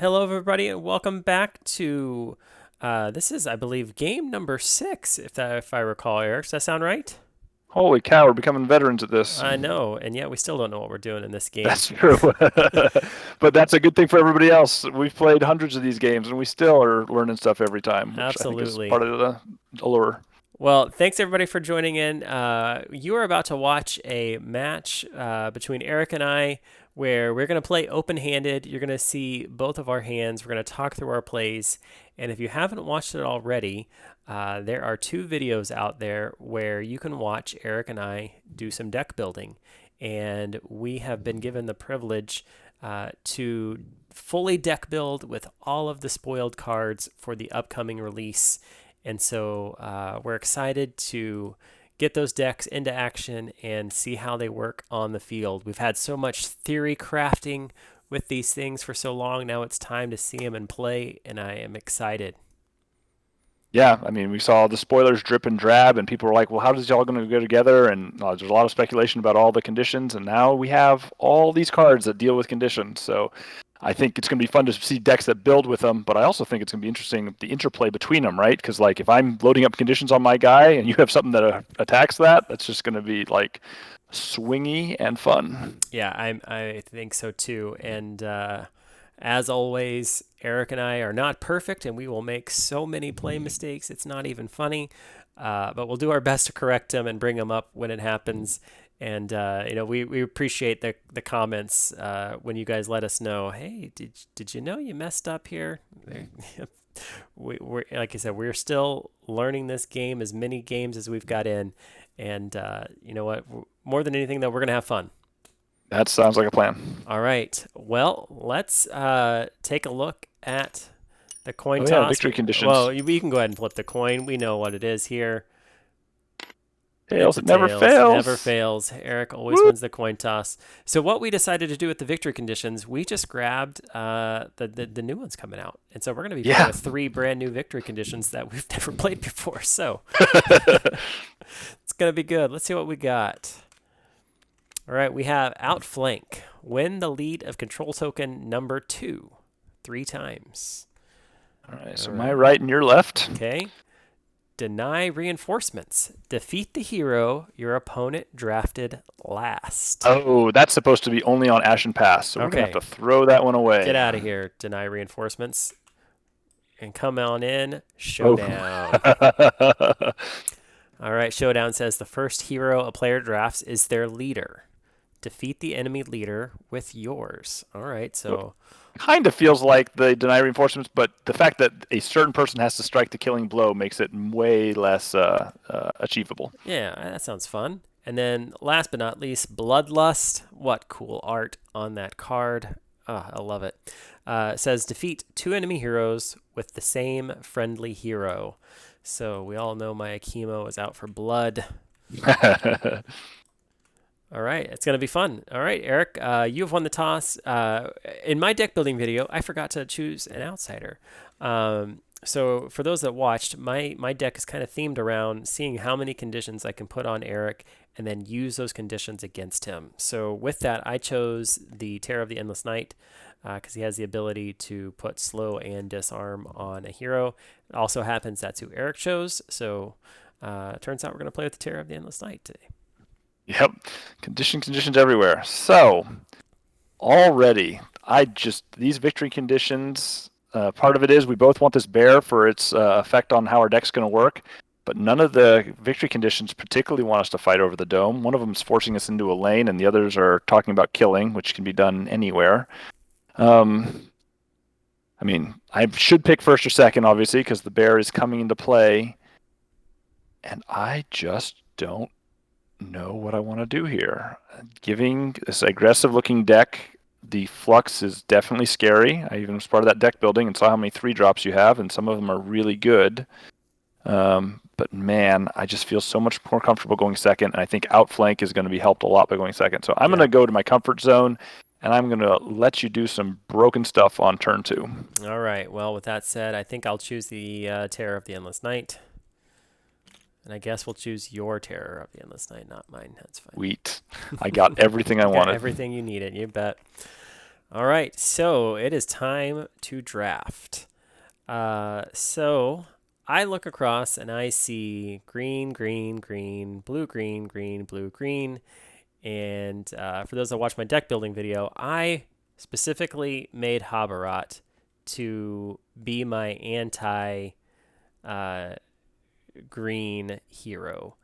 Hello, everybody, and welcome back to this is, I believe, game number 6, if I recall, Eric. Does that sound right? Holy cow, we're becoming veterans at this. I know, and yet we still don't know what we're doing in this game. That's true. But that's a good thing for everybody else. We've played hundreds of these games and we still are learning stuff every time, which I think is Absolutely. part of the allure. Well, thanks everybody for joining in. You are about to watch a match between Eric and I where we're going to play open handed. You're going to see both of our hands. We're going to talk through our plays. And if you haven't watched it already, there are 2 videos out there where you can watch Eric and I do some deck building. And we have been given the privilege to fully deck build with all of the spoiled cards for the upcoming release. And so we're excited to get those decks into action and see how they work on the field. We've had so much theory crafting with these things for so long. Now it's time to see them in play, and I am excited. Yeah, I mean, we saw the spoilers drip and drab, and people were like, well, how is it all going to go together? And there's a lot of speculation about all the conditions, and now we have all these cards that deal with conditions. So I think it's going to be fun to see decks that build with them, but I also think it's going to be interesting the interplay between them, right? Because like if I'm loading up conditions on my guy and you have something that attacks that, that's just going to be like swingy and fun. Yeah, I think so too. And as always, Eric and I are not perfect, and we will make so many play mistakes. It's not even funny. But we'll do our best to correct them and bring them up when it happens. And we appreciate the comments when you guys let us know. Hey, did you know you messed up here? We're like I said, we're still learning this game, as many games as we've got in, and you know what? More than anything, though, we're gonna have fun. That sounds like a plan. All right. Well, let's take a look at the coin Oh yeah, toss. victory Well, conditions. you can go ahead and flip the coin. We know what it is here. It's Tails, a it never tails. Never fails. fails. Eric always Whoop. wins the coin toss. So what we decided to do with the victory conditions, we just grabbed the new ones coming out, and so we're going to be playing Yeah. with 3 brand new victory conditions that we've never played before. So it's going to be good. Let's see what we got. All right, we have outflank. Win the lead of control token number 2, 3 times. All right, All so my right. right and your left. Okay. Deny reinforcements. Defeat the hero your opponent drafted last. Oh, that's supposed to be only on Ashen Pass, so we're gonna have Okay, to throw that one get away. out of here. Deny reinforcements and come on in. Oh. Showdown. All right, Showdown says the first hero a player drafts is their leader. Defeat the enemy leader with yours. All right, so Kind of feels like the deny reinforcements, but the fact that a certain person has to strike the killing blow makes it way less achievable. yeah, that sounds fun. And then last but not least, Bloodlust. What cool art on that card. Oh, I love it. It says defeat 2 enemy heroes with the same friendly hero. So we all know my Akimo is out for blood. All right, it's going to be fun. All right, Eric, you have won the toss. In my deck building video, I forgot to choose an outsider. So for those that watched, my deck is kind of themed around seeing how many conditions I can put on Eric and then use those conditions against him. So with that, I chose the Terror of the Endless Night because he has the ability to put slow and disarm on a hero. It also happens that's who Eric chose. So it turns out we're going to play with the Terror of the Endless Night today. Yep, conditions everywhere. So already, I just these victory conditions. Part of it is we both want this bear for its effect on how our deck's going to work, but none of the victory conditions particularly want us to fight over the dome. One of them is forcing us into a lane, and the others are talking about killing, which can be done anywhere. Um, I mean, I should pick first or second, obviously, because the bear is coming into play, and I just don't know what I want to do here. Giving this aggressive looking deck the flux is definitely scary. I even was part of that deck building and saw how many 3 drops you have, and some of them are really good. But man, I just feel so much more comfortable going second, and I think outflank is going to be helped a lot by going second. So I'm going Yeah. to go to my comfort zone, and I'm going to let you do some broken stuff on turn 2. All right. Well, with that said, I think I'll choose the Terror of the Endless Night. And I guess we'll choose your Terror of the Endless Night, not mine. That's fine. Wheat. I got everything I You got wanted. everything you needed. You bet. All right, so it is time to draft. So I look across and I see green, green, green, blue, green, green, blue, green. And for those that watch my deck building video, I specifically made Habarat to be my anti uh, green hero.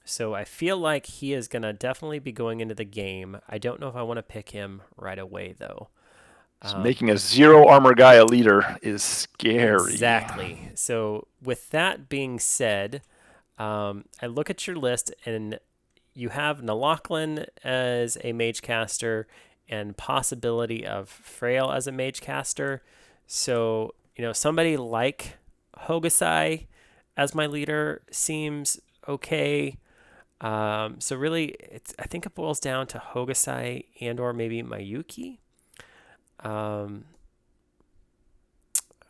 So I feel like he is going to definitely be going into the game. I don't know if I want to pick him right away, though. So making a 0 armor guy a leader is scary. Exactly. So, with that being said, I look at your list and you have Nalaklan as a mage caster and possibility of Frail as a mage caster. So, somebody like Hokusai as my leader seems okay. So really, I think it boils down to Hokusai and or maybe Mayuki. Um,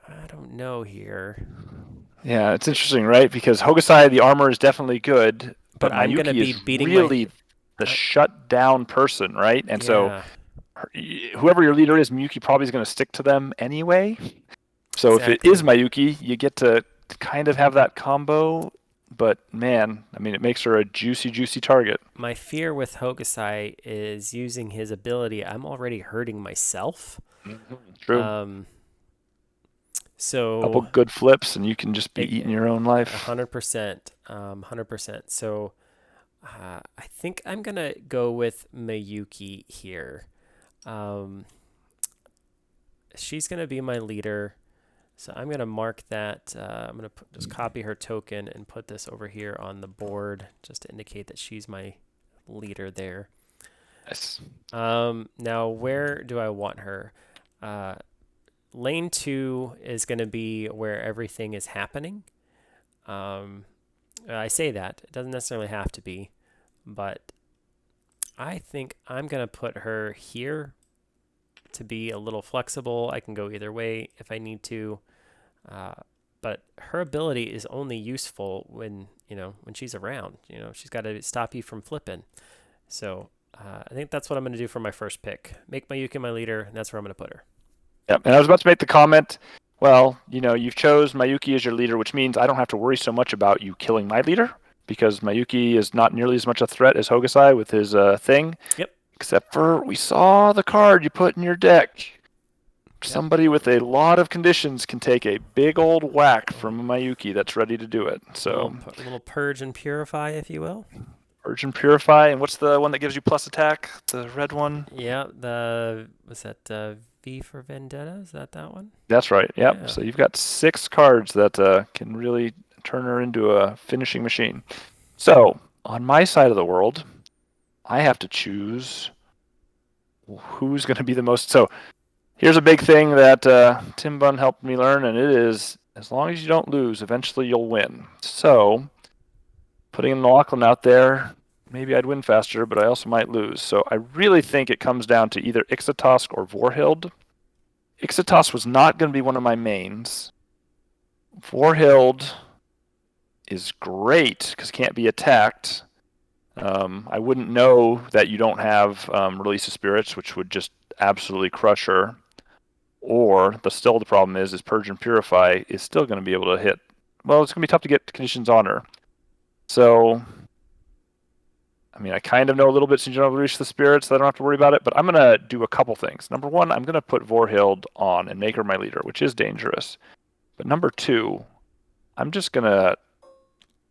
I don't know here. Yeah, it's interesting, right? Because Hokusai, the armor is definitely good, But but I'm gonna Mayuki be is beating really the I, shut down person, right? And so yeah, whoever your leader is, Mayuki probably is going to stick to them anyway. So if it is exactly. Mayuki, you get to kind of have that combo. But man, I mean, it makes her a juicy, juicy target. My fear with Hokusai is using his ability. I'm already hurting myself. True. Um, Couple so good flips, and you can just be eating a your own life. 100%, 100%. So I think I'm gonna go with Mayuki here. Um, she's gonna be my leader. So I'm gonna mark that. I'm gonna just copy her token and put this over here on the board just to indicate that she's my leader there. Yes. Now where do I want her? Uh, lane 2 is gonna be where everything is happening. Um, I say that it doesn't necessarily have to be, but I think I'm gonna put her here to be a little flexible. I can go either way if I need to. Uh, but her ability is only useful when she's around. She's got to stop you from flipping. So I think that's what I'm going to do for my first pick. Make Mayuki my leader, and that's where I'm going to put her. Yep. And I was about to make the comment. Well, you've chose Mayuki as your leader, which means I don't have to worry so much about you killing my leader because Mayuki is not nearly as much a threat as Hokusai with his thing. Yep. Except for we saw the card you put in your deck. Yep. Somebody with a lot of conditions can take a big old whack from a Mayuki that's ready to do it. So little purge and purify, if you will. Urge and Purify, and what's the one that gives you plus attack? The red one? Yeah. Was that V for Vendetta? Is that one? That's right. Yep. Yeah. So you've got 6 cards that can really turn her into a finishing machine. So on my side of the world, I have to choose who's going to be the most. So here's a big thing that Tim Bunn helped me learn, and it is as long as you don't lose, eventually you'll win. So putting an Lachlan out there, maybe I'd win faster, but I also might lose. So I really think it comes down to either Ixatosk or Vorhild. Ixatos was not going to be one of my mains. Vorhild is great because it can't be attacked. I wouldn't know that you don't have Release of Spirits, which would just absolutely crush her. Or the problem is Purge and Purify is still going to be able to hit. Well, it's going to be tough to get conditions on her. So, I mean, I kind of know a little bit since you don't release the spirits, so I don't have to worry about it. But I'm going to do a couple things. Number one, I'm going to put Vorhild on and make her my leader, which is dangerous. But number two, I'm just going to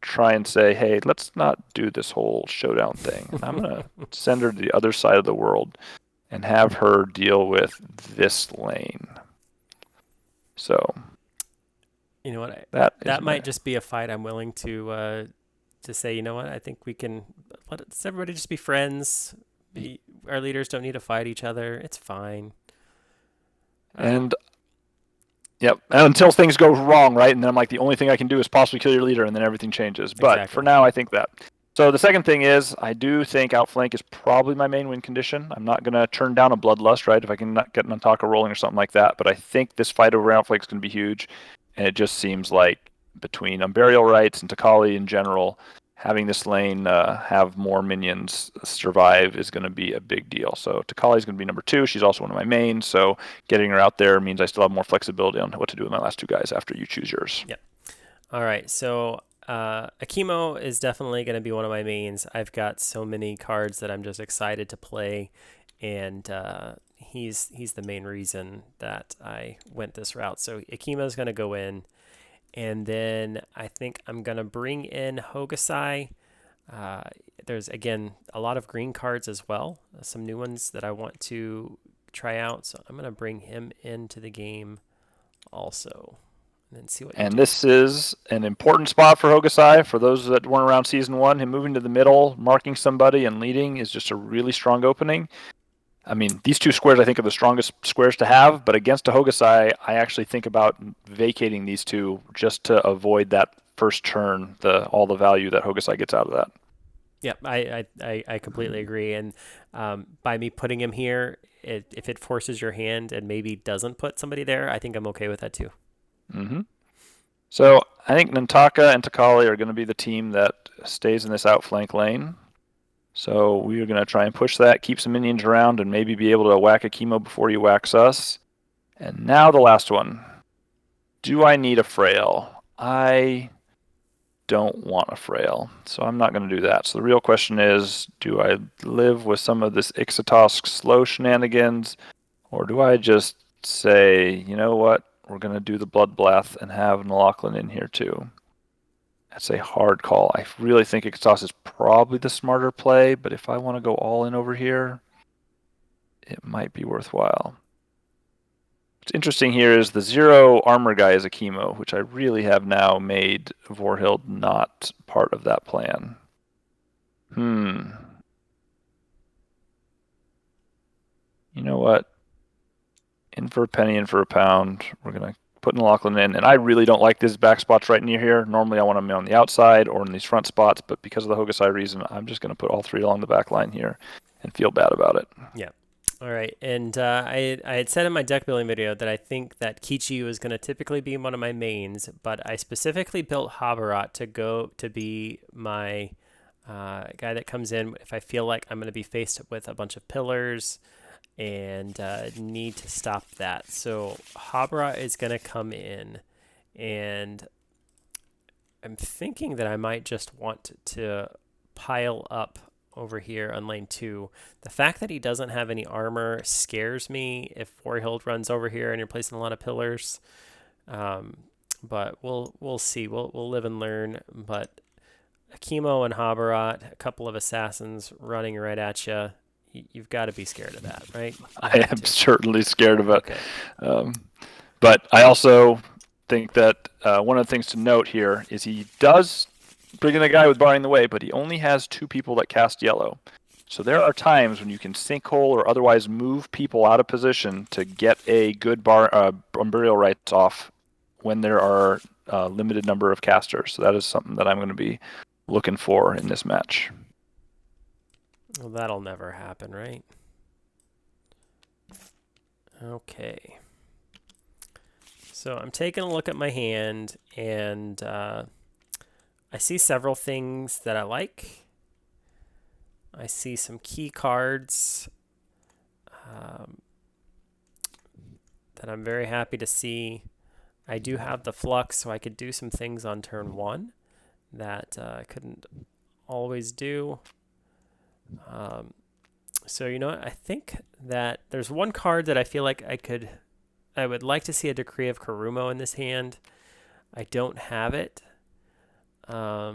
try and say, hey, let's not do this whole showdown thing. And I'm going to send her to the other side of the world and have her deal with this lane. So, You know what? that Might just be a fight I'm willing to say. You know what? I think we can let everybody just be friends. Our leaders don't need to fight each other. It's fine. And yep, and until things go wrong, right? And then I'm like, the only thing I can do is possibly kill your leader, and then everything changes. But Exactly. for now, I think that. So the second thing is, I do think outflank is probably my main win condition. I'm not going to turn down a bloodlust, right? If I can not get an Antaka rolling or something like that. But I think this fight over outflank is going to be huge, and it just seems like between Unburial Rights and Takali in general, having this lane have more minions survive is going to be a big deal. So Takali is going to be number 2. She's also one of my mains, so getting her out there means I still have more flexibility on what to do with my last 2 guys after you choose yours. Yep. All right, so Akimo is definitely going to be one of my mains. I've got so many cards that I'm just excited to play, and he's the main reason that I went this route. So Akimo's going to go in, and then I think I'm going to bring in Hokusai. There's, again, a lot of green cards as well, some new ones that I want to try out, so I'm going to bring him into the game also. And then see what and this is an important spot for Hokusai. For those that weren't around Season 1, him moving to the middle, marking somebody, and leading is just a really strong opening. I mean, these 2 squares I think are the strongest squares to have, but against a Hokusai, I actually think about vacating these 2 just to avoid that first turn, all the value that Hokusai gets out of that. Yeah, I completely agree. And by me putting him here, if it forces your hand and maybe doesn't put somebody there, I think I'm okay with that too. Mm-hmm. So I think Nantaka and Takali are going to be the team that stays in this outflank lane. So we are going to try and push that, keep some minions around, and maybe be able to whack a chemo before he whacks us. And now the last one. Do I need a frail? I don't want a frail, so I'm not going to do that. So the real question is, do I live with some of this Ixotosk slow shenanigans, or do I just say, you know what, we're going to do the Bloodbath and have Nalochlin in here too? That's a hard call. I really think Ixotosk is probably the smarter play, but if I want to go all in over here, it might be worthwhile. What's interesting here is the 0 armor guy is a chemo, which I really have now made Vorhild not part of that plan. You know what? In for a penny, in for a pound. We're going to put Nalochlin in, and I really don't like these back spots right near here. Normally I want them on the outside or in these front spots, but because of the Hokusai reason, I'm just going to put all 3 along the back line here and feel bad about it. Yeah. All right, and I had said in my deck building video that I think that Kichi was going to typically be one of my mains, but I specifically built Habarat to be my guy that comes in if I feel like I'm going to be faced with a bunch of pillars and need to stop that. So Habarat is going to come in, and I'm thinking that I might just want to pile up over here on lane 2. The fact that he doesn't have any armor scares me if Warhild runs over here and you're placing a lot of pillars. But we'll see. We'll live and learn. But Akimo and Habarat, a couple of assassins running right at you. You've got to be scared of that, right? I am certainly scared of it. Okay. But I also think that one of the things to note here is he does bring in a guy with barring the way, but he only has 2 people that cast yellow. So there are times when you can sinkhole or otherwise move people out of position to get a good burial rights off when there are a limited number of casters. So that is something that I'm going to be looking for in this match. Well, that'll never happen, right? Okay. So I'm taking a look at my hand, and I see several things that I like. I see some key cards that I'm very happy to see. I do have the flux, so I could do some things on turn 1 that I couldn't always do. So you know what? I think that there's one card that I feel like I would like to see a Decree of Karumo in this hand. I don't have it. Let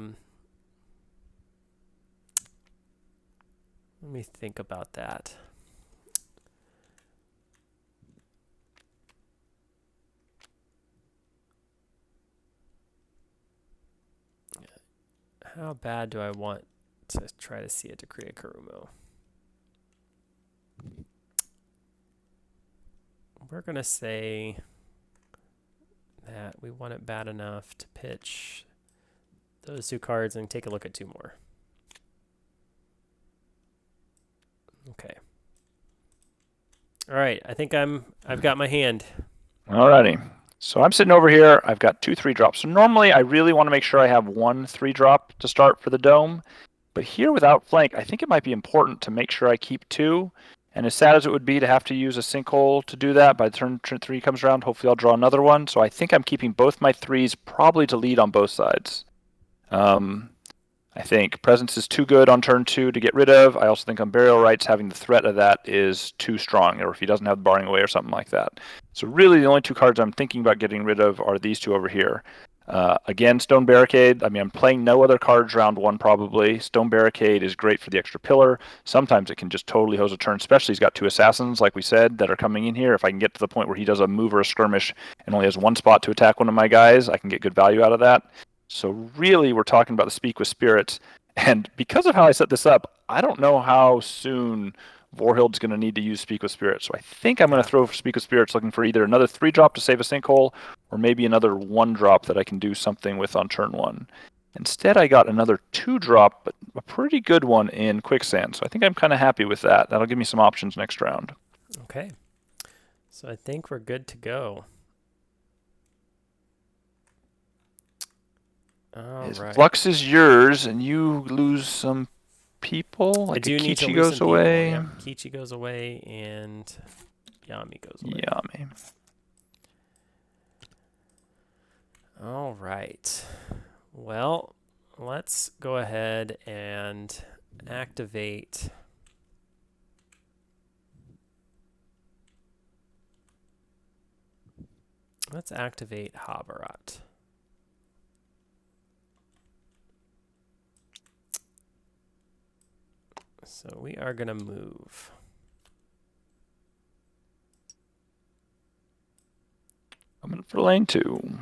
me think about that. How bad do I want to try to see a Decree of Karumo? We're going to say that we want it bad enough to pitch those 2 cards and take a look at 2 more. Okay. All right, I think I've got my hand. Alrighty. So I'm sitting over here. I've got 2 3-drops. So normally I really want to make sure I have 1 3-drop to start for the dome. But here without flank, I think it might be important to make sure I keep 2. And as sad as it would be to have to use a sinkhole to do that, by the turn 3 comes around, hopefully I'll draw another one. So I think I'm keeping both my 3s probably to lead on both sides. I think Presence is too good on turn 2 to get rid of. I also think Unburial Rights, having the threat of that is too strong, or if he doesn't have the barring away or something like that. So really the only 2 cards I'm thinking about getting rid of are these 2 over here. Again, Stone Barricade. I mean, I'm playing no other cards round 1 probably. Stone Barricade is great for the extra pillar. Sometimes it can just totally hose a turn, especially he's got 2 assassins, like we said, that are coming in here. If I can get to the point where he does a move or a skirmish and only has 1 spot to attack one of my guys, I can get good value out of that. So really, we're talking about the Speak with Spirits. And because of how I set this up, I don't know how soon Vorhild's going to need to use Speak with Spirits. So I think I'm going to throw Speak with Spirits looking for either another 3-drop to save a sinkhole, or maybe another 1-drop that I can do something with on turn 1. Instead, I got another 2-drop, but a pretty good one in Quicksand. So I think I'm kind of happy with that. That'll give me some options next round. Okay. So I think we're good to go. All right. Flux is yours, and you lose some people. Like I do need to Akichi lose goes some people. away. Yep. Kichi goes away, and Yami goes away. Yami. All right. Well, let's go ahead and activate. Let's activate WIWWT. So we are going to move. Coming for lane 2.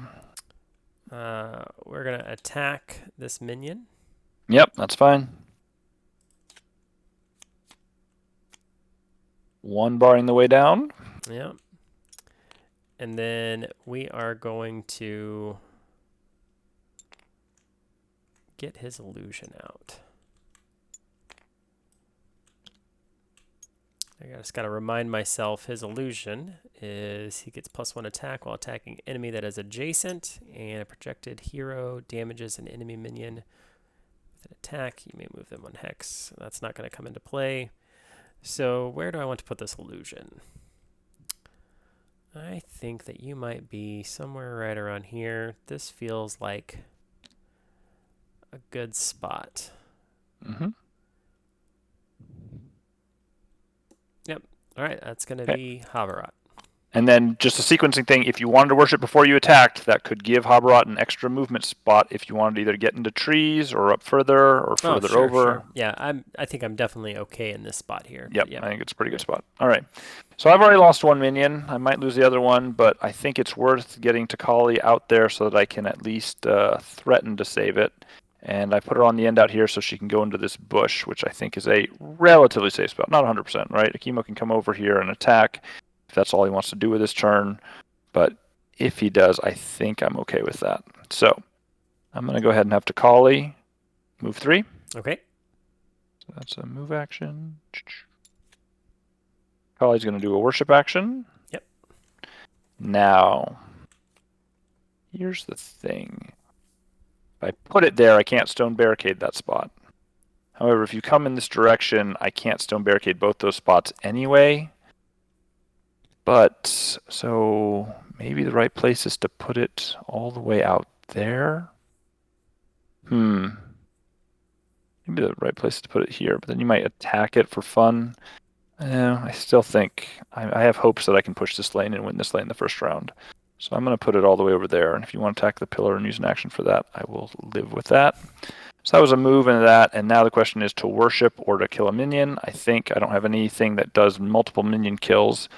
We're going to attack this minion. Yep, that's fine. 1 barring the way down. Yep. And then we are going to get his illusion out. I just got to remind myself his illusion is he gets +1 attack while attacking enemy that is adjacent, and a projected hero damages an enemy minion with an attack. You may move them 1 hex. That's not going to come into play. So where do I want to put this illusion? I think that you might be somewhere right around here. This feels like a good spot. Mm-hmm. Yep. All right. That's going to be WIWWT. And then just a sequencing thing, if you wanted to worship before you attacked, that could give WIWWT an extra movement spot if you wanted to either get into trees or up further or further over. Sure. Yeah, I think I'm definitely okay in this spot here. Yep, I think it's a pretty good spot. All right. So I've already lost 1 minion. I might lose the other one, but I think it's worth getting Takali out there so that I can at least threaten to save it. And I put her on the end out here so she can go into this bush, which I think is a relatively safe spot. Not 100%, right? Akimo can come over here and attack if that's all he wants to do with his turn. But if he does, I think I'm okay with that. So I'm going to go ahead and have Takali move 3. Okay. So that's a move action. Takali's going to do a worship action. Yep. Now, here's the thing. If I put it there, I can't stone barricade that spot. However, if you come in this direction, I can't stone barricade both those spots anyway. But, so maybe the right place is to put it all the way out there. Maybe the right place is to put it here, but then you might attack it for fun. I still think I have hopes that I can push this lane and win this lane the first round. So I'm going to put it all the way over there. And if you want to attack the pillar and use an action for that, I will live with that. So that was a move into that. And now the question is to worship or to kill a minion. I think I don't have anything that does multiple minion kills.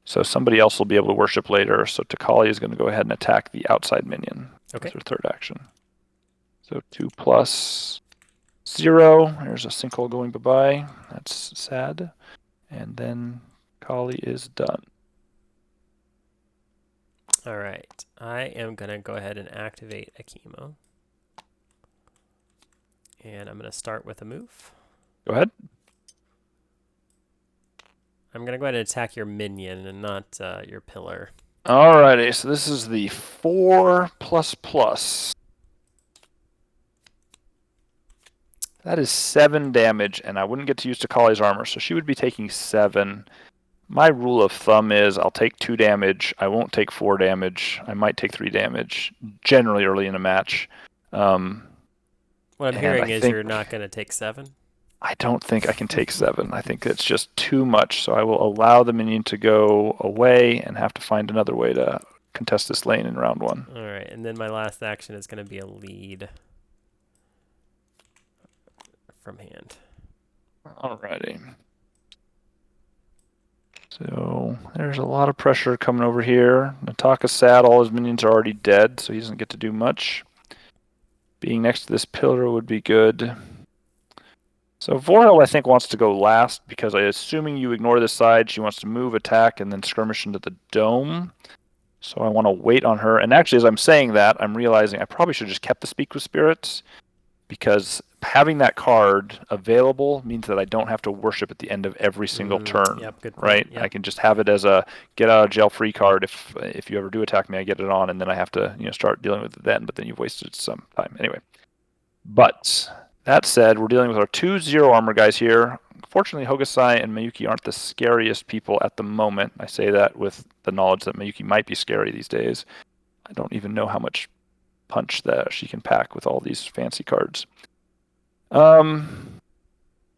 So somebody else will be able to worship later. So Takali is going to go ahead and attack the outside minion. Okay. That's her 3rd action. So 2 + 0. There's a sinkhole going bye-bye. That's sad. And then Kali is done. All right. I am going to go ahead and activate Akimo. And I'm going to start with a move. Go ahead. I'm going to go ahead and attack your minion and not your pillar. Alrighty, so this is the 4++. That is 7 damage, and I wouldn't get to use Takali's armor, so she would be taking 7. My rule of thumb is I'll take 2 damage. I won't take 4 damage. I might take 3 damage, generally early in a match. What I'm hearing is you're not going to take 7? I don't think I can take 7. I think it's just too much, so I will allow the minion to go away and have to find another way to contest this lane in round 1. All right, and then my last action is going to be a lead from hand. Alrighty. So there's a lot of pressure coming over here. Nataka's sad. All his minions are already dead, so he doesn't get to do much. Being next to this pillar would be good. So Vorhel, I think, wants to go last because assuming you ignore this side, she wants to move, attack, and then skirmish into the dome. So I want to wait on her. And actually, as I'm saying that, I'm realizing I probably should have just kept the Speak with Spirits, because having that card available means that I don't have to worship at the end of every single turn. Yep, good point. Right? Yep. I can just have it as a get out of jail free card. If you ever do attack me, I get it on, and then I have to start dealing with it then. But then you've wasted some time anyway. But that said, we're dealing with our 2 0 armor guys here. Fortunately, Hokusai and Mayuki aren't the scariest people at the moment. I say that with the knowledge that Mayuki might be scary these days. I don't even know how much punch that she can pack with all these fancy cards. But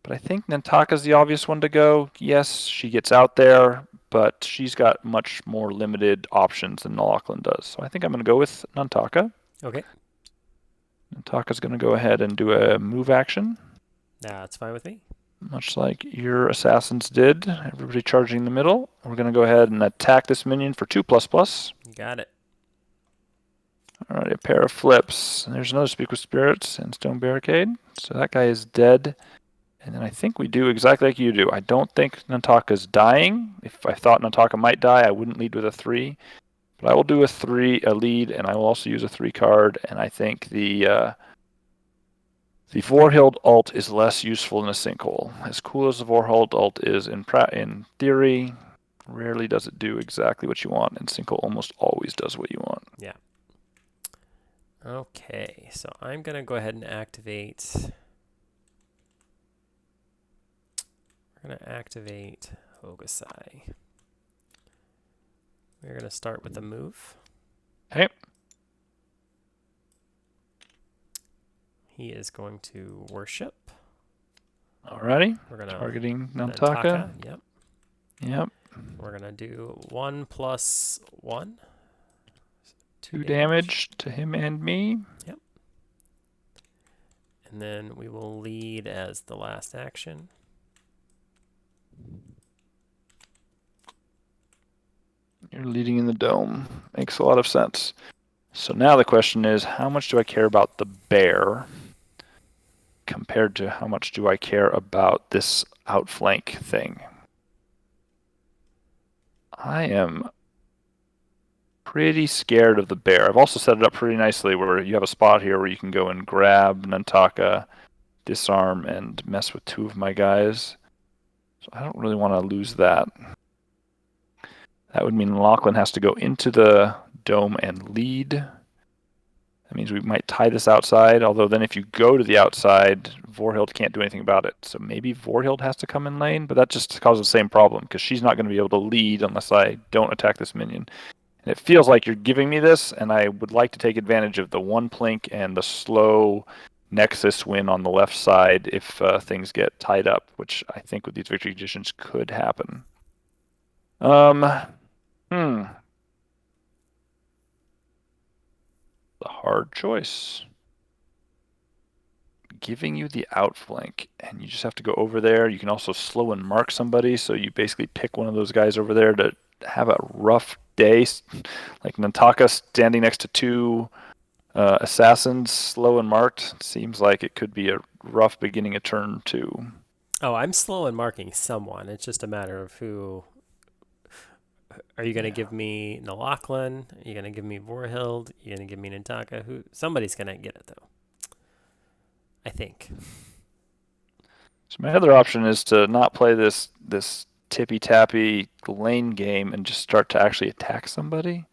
I think Nantaka's the obvious one to go. Yes, she gets out there, but she's got much more limited options than Lachlan does. So I think I'm going to go with Nantaka. Okay. Nantaka's going to go ahead and do a move action. That's fine with me. Much like your assassins did. Everybody charging the middle. We're going to go ahead and attack this minion for 2++. Got it. Alright, a pair of flips. There's another Speak with Spirits and Stone Barricade. So that guy is dead. And then I think we do exactly like you do. I don't think Nantaka's dying. If I thought Nantaka might die, I wouldn't lead with a 3. But I will do a lead, and I will also use a 3 card. And I think the Vorhild ult is less useful in a sinkhole. As cool as the Vorhild ult is in theory, rarely does it do exactly what you want, and sinkhole almost always does what you want. Yeah. Okay, so I'm going to go ahead and activate. We're going to activate Hokusai. We're going to start with a move. Okay. He is going to worship. Alrighty. We're going to targeting Nantaka. Yep. Yep. We're going to do 1+1. 2 damage to him and me. Yep. And then we will lead as the last action. You're leading in the dome. Makes a lot of sense. So now the question is, how much do I care about the bear compared to how much do I care about this outflank thing? I am pretty scared of the bear. I've also set it up pretty nicely where you have a spot here where you can go and grab Nantaka, disarm, and mess with 2 of my guys. So I don't really want to lose that. That would mean Lachlan has to go into the dome and lead. That means we might tie this outside, although then if you go to the outside, Vorhild can't do anything about it. So maybe Vorhild has to come in lane, but that just causes the same problem because she's not going to be able to lead unless I don't attack this minion. And it feels like you're giving me this, and I would like to take advantage of the 1 plink and the slow Nexus win on the left side if things get tied up, which I think with these victory conditions could happen. The hard choice. Giving you the outflank, and you just have to go over there. You can also slow and mark somebody, so you basically pick one of those guys over there to have a rough day. Like Nantaka standing next to 2 assassins, slow and marked. Seems like it could be a rough beginning of turn 2. Oh, I'm slow in marking someone. It's just a matter of who. Are you going to give me Nalachlan? Are you going to give me Vorhild? Are you going to give me Nantaka? Somebody's going to get it, though. I think. So my other option is to not play this tippy-tappy lane game and just start to actually attack somebody.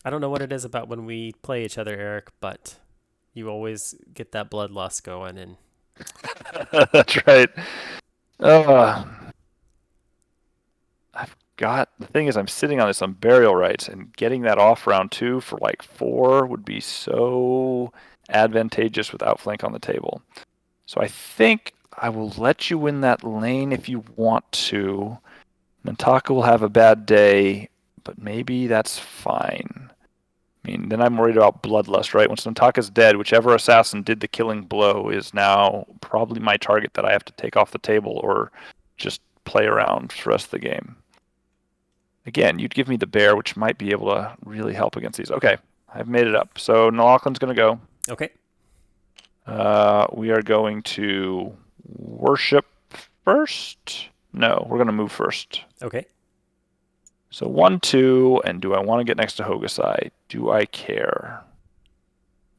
I don't know what it is about when we play each other, Eric, but you always get that bloodlust going, and That's right. Uh, the thing is, I'm sitting on this on burial rights, and getting that off round 2 for like 4 would be so advantageous with outflank on the table. So I think I will let you win that lane if you want to. Mintaka will have a bad day, but maybe that's fine. I mean, then I'm worried about bloodlust, right? Once Mintaka's dead, whichever assassin did the killing blow is now probably my target that I have to take off the table or just play around for the rest of the game. Again, you'd give me the bear, which might be able to really help against these. Okay, I've made it up. So Nalaklin's going to go. okay. We are going to worship first. No, we're going to move first. Okay. So 1, 2, and do I want to get next to Hokusai? Do I care?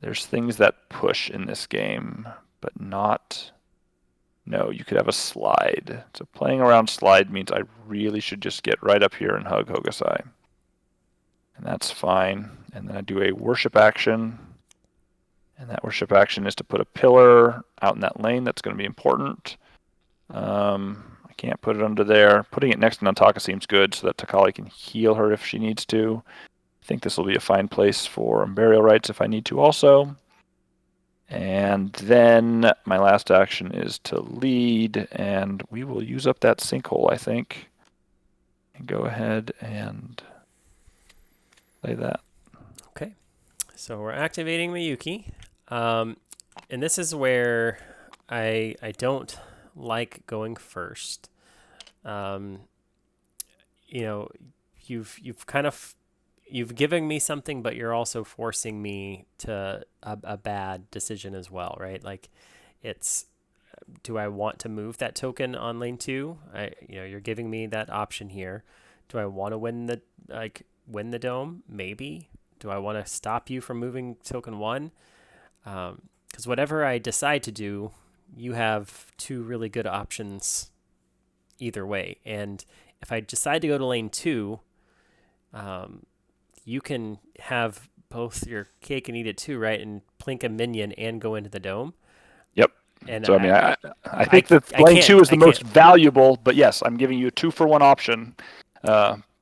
There's things that push in this game, but not... No, you could have a slide. So playing around slide means I really should just get right up here and hug Hokusai. And that's fine. And then I do a worship action. And that worship action is to put a pillar out in that lane. That's going to be important. I can't put it under there. Putting it next to Nantaka seems good so that Takali can heal her if she needs to. I think this will be a fine place for burial rites if I need to also. And then my last action is to lead, and we will use up that sinkhole, I think. And go ahead and play that. Okay. So we're activating Miyuki. And this is where I don't like going first. You've kind of you've given me something, but you're also forcing me to a bad decision as well, right? Like, it's, do I want to move that token on lane 2? You're giving me that option here. Do I want to win the dome? Maybe. Do I want to stop you from moving token 1? Because whatever I decide to do, you have 2 really good options either way. And if I decide to go to lane 2, you can have both your cake and eat it too, right? And plink a minion and go into the dome. Yep. And so I think that lane 2 is the most valuable, but yes, I'm giving you a 2-for-1 option.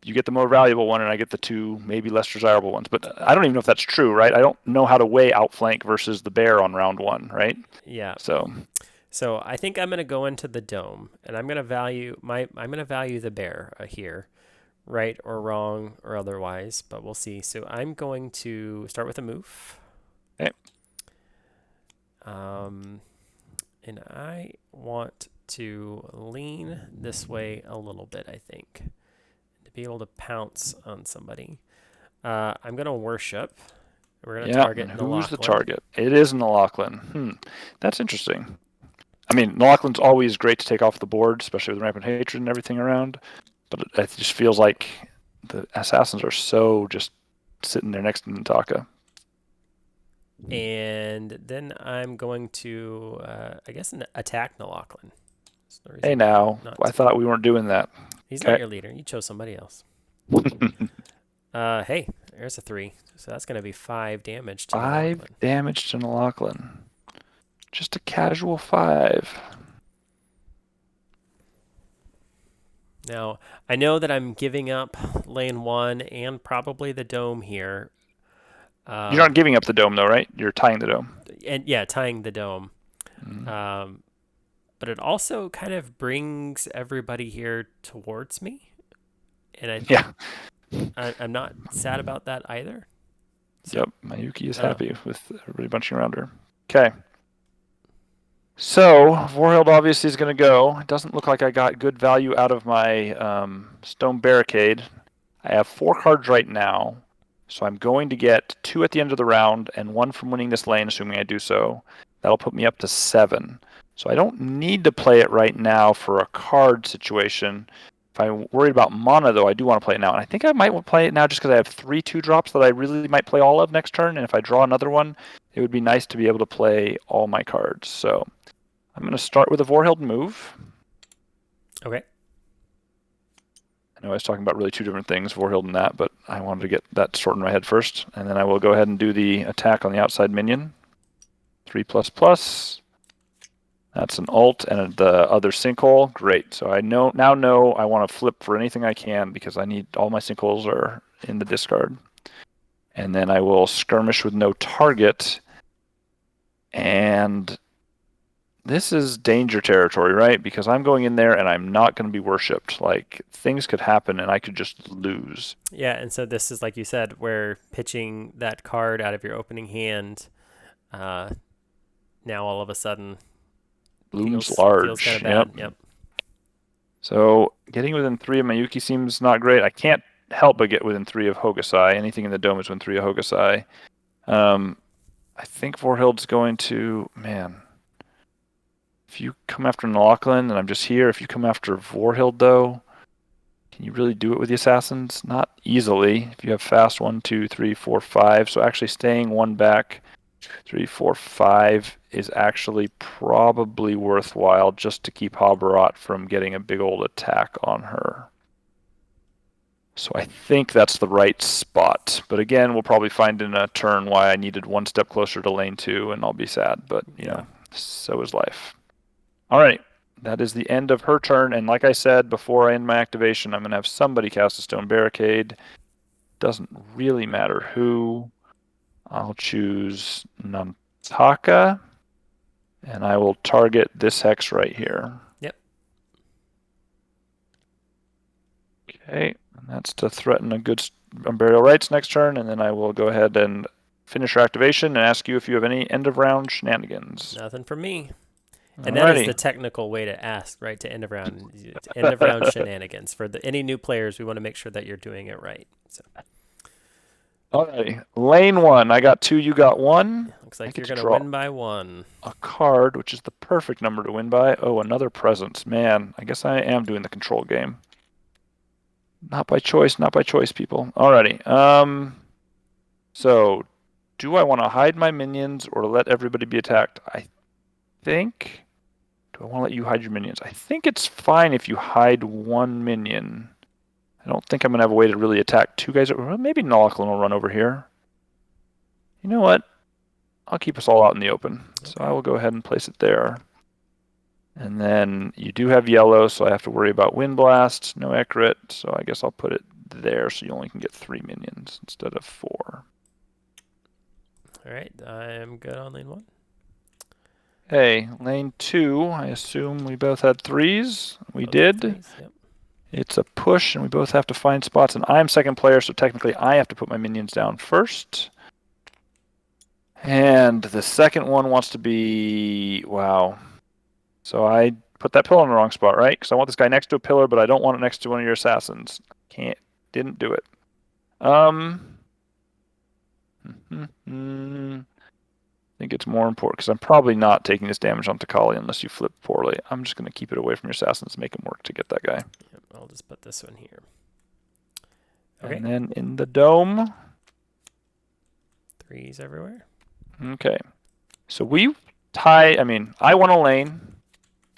You get the more valuable one, and I get the 2 maybe less desirable ones. But I don't even know if that's true, right? I don't know how to weigh outflank versus the bear on round 1, right? Yeah. So I think I'm going to go into the dome, and I'm going to value the bear here, right or wrong or otherwise, but we'll see. So I'm going to start with a move. Okay. And I want to lean this way a little bit, I think, to be able to pounce on somebody. I'm going to worship. We're going to target Nalakhlin. Who's the target? It is Nalakhlin. That's interesting. I mean, Nalakhlin's always great to take off the board, especially with rampant hatred and everything around. But it just feels like the assassins are so just sitting there next to Nantaka. And then I'm going to, attack Nalakhlin. Hey, now. I thought we weren't doing that. He's not your leader. You chose somebody else. Hey, there's a 3. So that's going to be 5 damage to Nalakhlin. 5 damage to Nalakhlin. Just a casual 5. Now, I know that I'm giving up lane 1 and probably the dome here. You're not giving up the dome, though, right? You're tying the dome. And yeah, tying the dome. But it also kind of brings everybody here towards me. And I'm not sad about that either. So, yep, Mayuki is happy with everybody bunching around her. Okay. So, Vorhild obviously is going to go. It doesn't look like I got good value out of my stone barricade. I have 4 cards right now, so I'm going to get 2 at the end of the round and 1 from winning this lane, assuming I do so. That'll put me up to 7. So I don't need to play it right now for a card situation. If I'm worried about mana, though, I do want to play it now. And I think I might want to play it now just because I have 3 2-drops that I really might play all of next turn. And if I draw another one, it would be nice to be able to play all my cards. So I'm going to start with a Vorhild move. Okay. I know I was talking about really two different things, Vorhild and that, but I wanted to get that sorted in my head first. And then I will go ahead and do the attack on the outside minion. 3++. That's an alt and the other sinkhole. Great. So I now know I want to flip for anything I can because I need all my sinkholes are in the discard. And then I will skirmish with no target. And this is danger territory, right? Because I'm going in there and I'm not going to be worshipped. Like, things could happen and I could just lose. Yeah, and so this is, like you said, where pitching that card out of your opening hand, now all of a sudden Looms feels kind of large. bad. Yep. Yep. So getting within 3 of my Yuki seems not great. I can't help but get within 3 of Hokusai. Anything in the dome is within 3 of Hokusai. I think Vorhild's going to... Man. If you come after Nalaklan and I'm just here, if you come after Vorhild, though, can you really do it with the assassins? Not easily. If you have fast 1, 2, 3, 4, 5. So actually staying 1 back, 3, 4, 5 is actually probably worthwhile just to keep Habarat from getting a big old attack on her. So I think that's the right spot. But again, we'll probably find in a turn why I needed 1 step closer to lane 2, and I'll be sad. But, you know, so is life. All right. That is the end of her turn. And like I said, before I end my activation, I'm going to have somebody cast a stone barricade. Doesn't really matter who. I'll choose Nantaka. And I will target this hex right here. Yep. Okay. And that's to threaten a good Burial Rites next turn. And then I will go ahead and finish your activation and ask you if you have any end of round shenanigans. Nothing from me. And Alrighty. that is the technical way to ask, right? To end of round, shenanigans. For any new players, we want to make sure that you're doing it right. So. Alrighty. Lane 1. I got 2, you got 1. Looks like you're going to win by 1. A card, which is the perfect number to win by. Oh, another presence. Man, I guess I am doing the control game. Not by choice, people. Alrighty. So, do I want to hide my minions or let everybody be attacked? I think... Do I want to let you hide your minions? I think it's fine if you hide 1 minion. I don't think I'm going to have a way to really attack 2 guys. Maybe Nalaklan will run over here. You know what? I'll keep us all out in the open. Okay. So I will go ahead and place it there. And then you do have yellow, so I have to worry about Wind Blast. No Ekrit, so I guess I'll put it there so you only can get 3 minions instead of 4. All right, I'm good on lane 1. Hey, lane 2, I assume we both had 3s. We did. 3s, yep. It's a push, and we both have to find spots. And I'm second player, so technically I have to put my minions down first. And the second one wants to be... Wow. So I put that pillar in the wrong spot, right? Because I want this guy next to a pillar, but I don't want it next to one of your assassins. Didn't do it. I think it's more important, because I'm probably not taking this damage on Takali unless you flip poorly. I'm just going to keep it away from your assassins, make him work to get that guy. Yep, I'll just put this one here. Okay. And then in the dome... 3s everywhere. Okay. So we tie... I mean, I won a lane.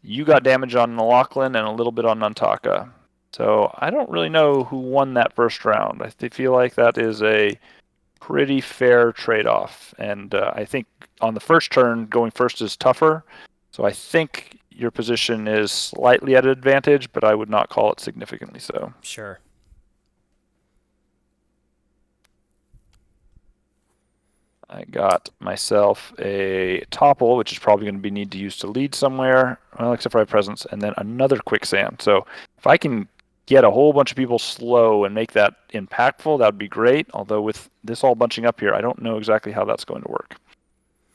You got damage on Nalaklan and a little bit on Nantaka. So I don't really know who won that first round. I feel like that is a pretty fair trade-off. And I think on the first turn, going first is tougher. So I think your position is slightly at an advantage, but I would not call it significantly so. Sure. I got myself a topple, which is probably going to be need to use to lead somewhere, well, except for my presence, and then another quicksand. So if I can get a whole bunch of people slow and make that impactful, that would be great. Although with this all bunching up here, I don't know exactly how that's going to work.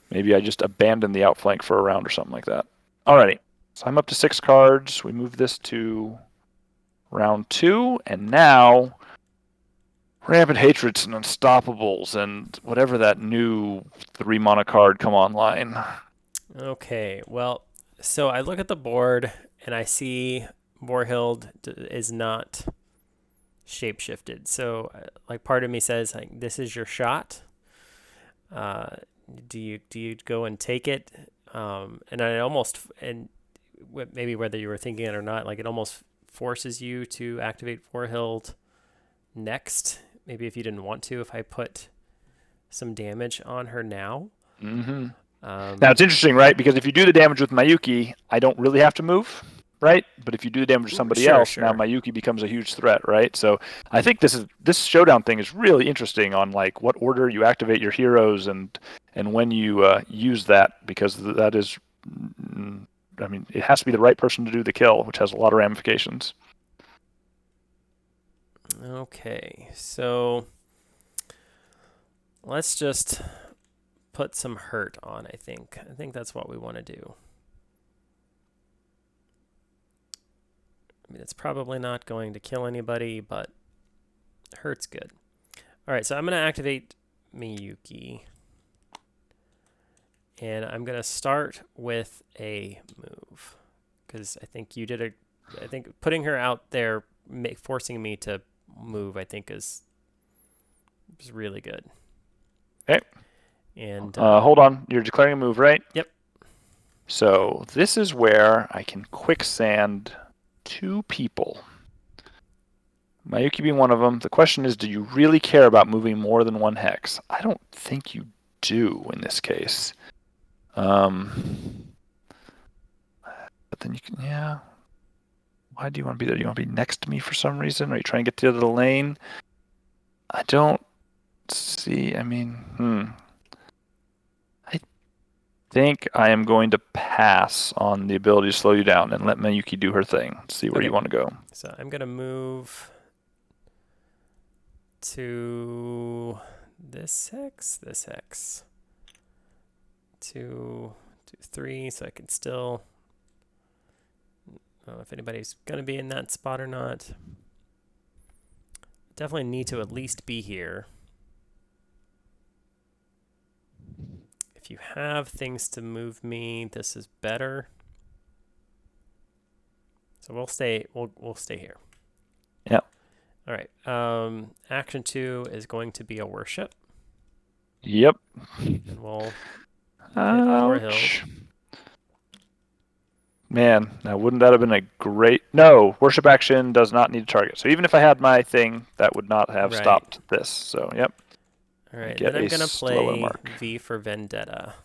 Maybe I just abandon the outflank for a round or something like that. Alrighty, so I'm up to 6 cards. We move this to round 2, and now... Rampant Hatreds and Unstoppables and whatever that new 3-mana card come online. Okay, well, so I look at the board and I see Vorhild is not shapeshifted. So, like, part of me says, like, this is your shot. Do you go and take it? And maybe whether you were thinking it or not, like, it almost forces you to activate Vorhild next. Maybe if you didn't want to, if I put some damage on her now. Mm-hmm. Now it's interesting, right? Because if you do the damage with Mayuki, I don't really have to move, right? But if you do the damage with somebody else, now Mayuki becomes a huge threat, right? So I think this showdown thing is really interesting on like what order you activate your heroes and when you use that, because that is, I mean, it has to be the right person to do the kill, which has a lot of ramifications. Okay, so let's just put some hurt on, I think. I think that's what we want to do. I mean, it's probably not going to kill anybody, but hurt's good. All right, so I'm going to activate Miyuki. And I'm going to start with a move. Because I think you did I think putting her out there, forcing me to move, I think is really good. Okay. And hold on, you're declaring a move, right? Yep. So this is where I can quicksand 2 people. Mayuki being one of them. The question is, do you really care about moving more than 1 hex? I don't think you do in this case. But then you can, yeah. Why do you want to be there? Do you want to be next to me for some reason? Are you trying to get to the other lane? I don't see, I mean, I think I am going to pass on the ability to slow you down and let Mayuki do her thing. See where you want to go. So I'm going to move to this hex, 2, 3, so I can still, I don't know if anybody's going to be in that spot or not. Definitely need to at least be here. If you have things to move me, this is better. So we'll stay here. Yep. All right. Action 2 is going to be a worship. Yep. And we'll Ouch. Man, now wouldn't that have been a great... No, worship action does not need a target. So even if I had my thing, that would not have stopped this. So, yep. All right, then I'm going to play V for Vendetta.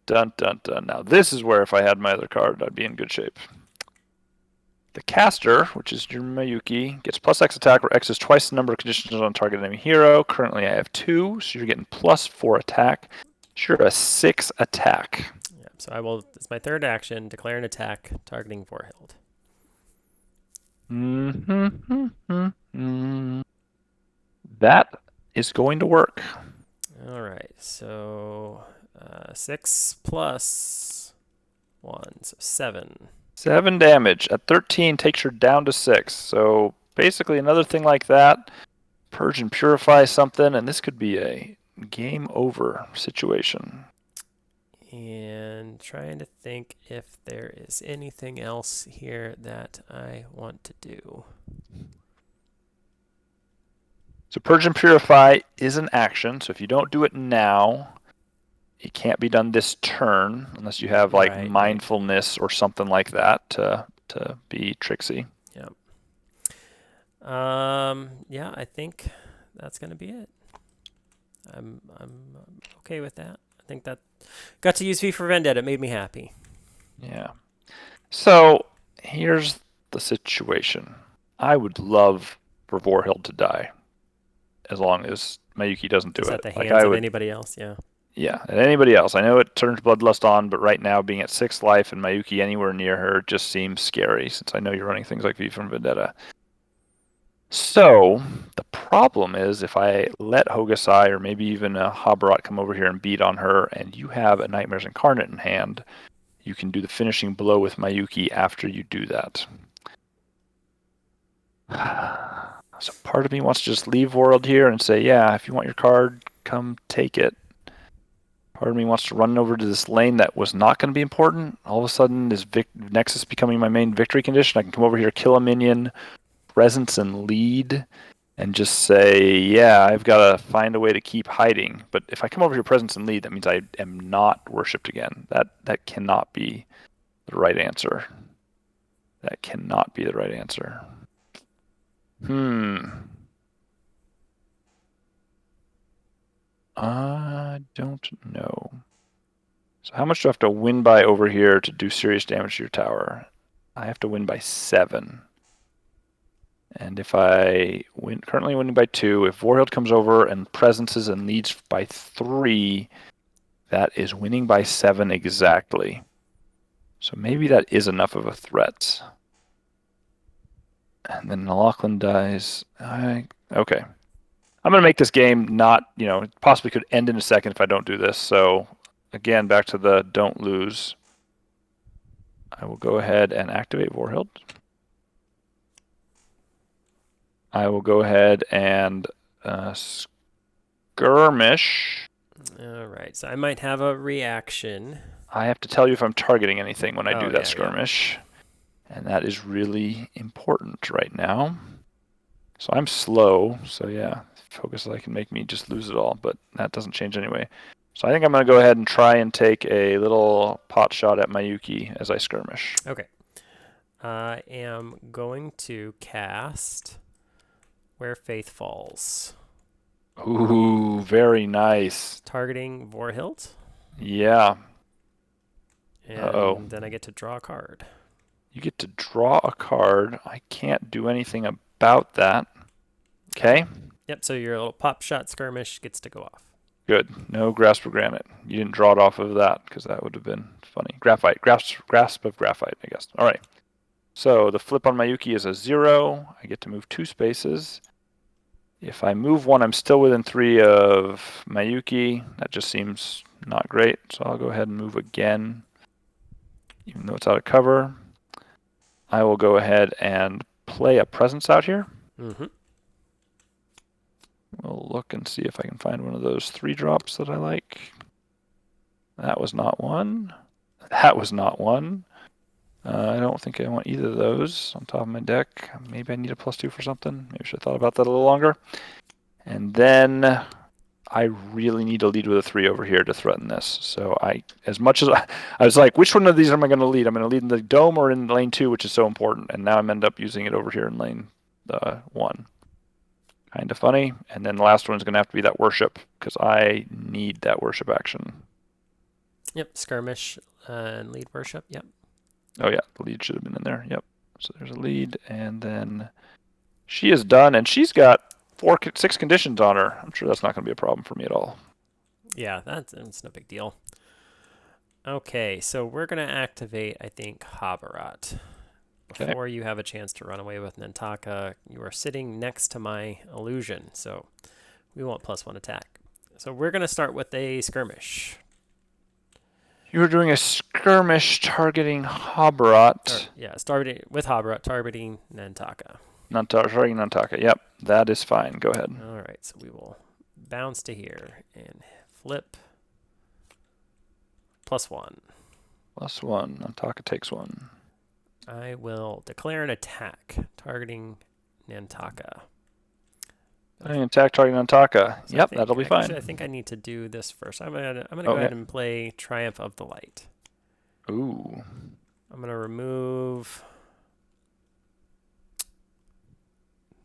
Dun, dun, dun. Now this is where if I had my other card, I'd be in good shape. The caster, which is your Mayuki, gets plus X attack, where X is twice the number of conditions on target enemy hero. Currently I have 2, so you're getting plus 4 attack. Sure, a 6 attack. Yeah, so I will, it's my third action, declare an attack targeting Vorhild. That is going to work. All right, so 6 plus 1, so 7. 7 damage. At 13 takes her down to 6. So basically another thing like that. Purge and purify something, and this could be a game over situation. And trying to think if there is anything else here that I want to do. So Purge and Purify is an action, so if you don't do it now, it can't be done this turn unless you have like mindfulness or something like that to be tricksy. Yep. Yeah, I think that's gonna be it. I'm okay with that. I think that got to use V for Vendetta. It made me happy. Yeah. So here's the situation. I would love for Vorhild to die, as long as Mayuki doesn't do it. At the hands of anybody else, yeah. Yeah, and anybody else. I know it turns Bloodlust on, but right now, being at 6 life and Mayuki anywhere near her just seems scary, since I know you're running things like V from Vendetta. So, the problem is, if I let Hokusai or maybe even a Habarat come over here and beat on her, and you have a Nightmares Incarnate in hand, you can do the finishing blow with Mayuki after you do that. So part of me wants to just leave World here and say, yeah, if you want your card, come take it. Part of me wants to run over to this lane that was not going to be important. All of a sudden, is Nexus becoming my main victory condition? I can come over here, kill a minion, presence and lead, and just say, yeah, I've got to find a way to keep hiding. But if I come over here, presence and lead, that means I am not worshipped again. That cannot be the right answer. That cannot be the right answer. I don't know. So how much do I have to win by over here to do serious damage to your tower? I have to win by 7. And if I win, currently winning by 2, if Warhild comes over and presences and leads by 3, that is winning by 7 exactly. So maybe that is enough of a threat. And then Lachlan dies. Okay. I'm going to make this game not, it possibly could end in a second if I don't do this. So again, back to the don't lose. I will go ahead and activate Warhild. I will go ahead and skirmish. All right, so I might have a reaction. I have to tell you if I'm targeting anything when I do that yeah, skirmish. Yeah. And that is really important right now. So I'm slow, so yeah, focus that can make me just lose it all, but that doesn't change anyway. So I think I'm going to go ahead and try and take a little pot shot at Mayuki as I skirmish. Okay. I am going to cast Where Faith Falls. Ooh, very nice. Targeting Vorhild. Yeah. And then I get to draw a card. You get to draw a card. I can't do anything about that. Okay. Yep, so your little pop shot skirmish gets to go off. Good. No grasp of granite. You didn't draw it off of that because that would have been funny. Graphite. Grasp of graphite, I guess. All right. So the flip on Mayuki is a 0. I get to move 2 spaces. If I move 1, I'm still within 3 of Mayuki. That just seems not great. So I'll go ahead and move again, even though it's out of cover. I will go ahead and play a presence out here. Mm-hmm. We'll look and see if I can find one of those 3 drops that I like. That was not one. That was not one. I don't think I want either of those on top of my deck. Maybe I need a +2 for something. Maybe I should have thought about that a little longer. And then I really need to lead with a 3 over here to threaten this. So as much as I was like, which one of these am I going to lead? I'm going to lead in the dome or in lane 2, which is so important. And now I'm end up using it over here in lane 1. Kind of funny. And then the last one's going to have to be that worship because I need that worship action. Yep, skirmish and lead worship. Yep. Oh yeah, the lead should have been in there. Yep. So there's a lead, and then she is done, and she's got 6 conditions on her. I'm sure that's not going to be a problem for me at all. Yeah, that's no big deal. Okay, so we're going to activate, I think, WIWWT. Before you have a chance to run away with Nantaka, you are sitting next to my illusion, so we want +1 attack. So we're going to start with a skirmish. You were doing a skirmish targeting WIWWT. Yeah, starting with WIWWT, targeting Nantaka. Targeting Nantaka. Yep, that is fine. Go ahead. All right, so we will bounce to here and flip +1. +1. Nantaka takes 1. I will declare an attack targeting Nantaka. Attack targeting Nantaka. So yep, that'll be fine. I think I need to do this first. I'm gonna go ahead and play Triumph of the Light. Ooh. I'm gonna remove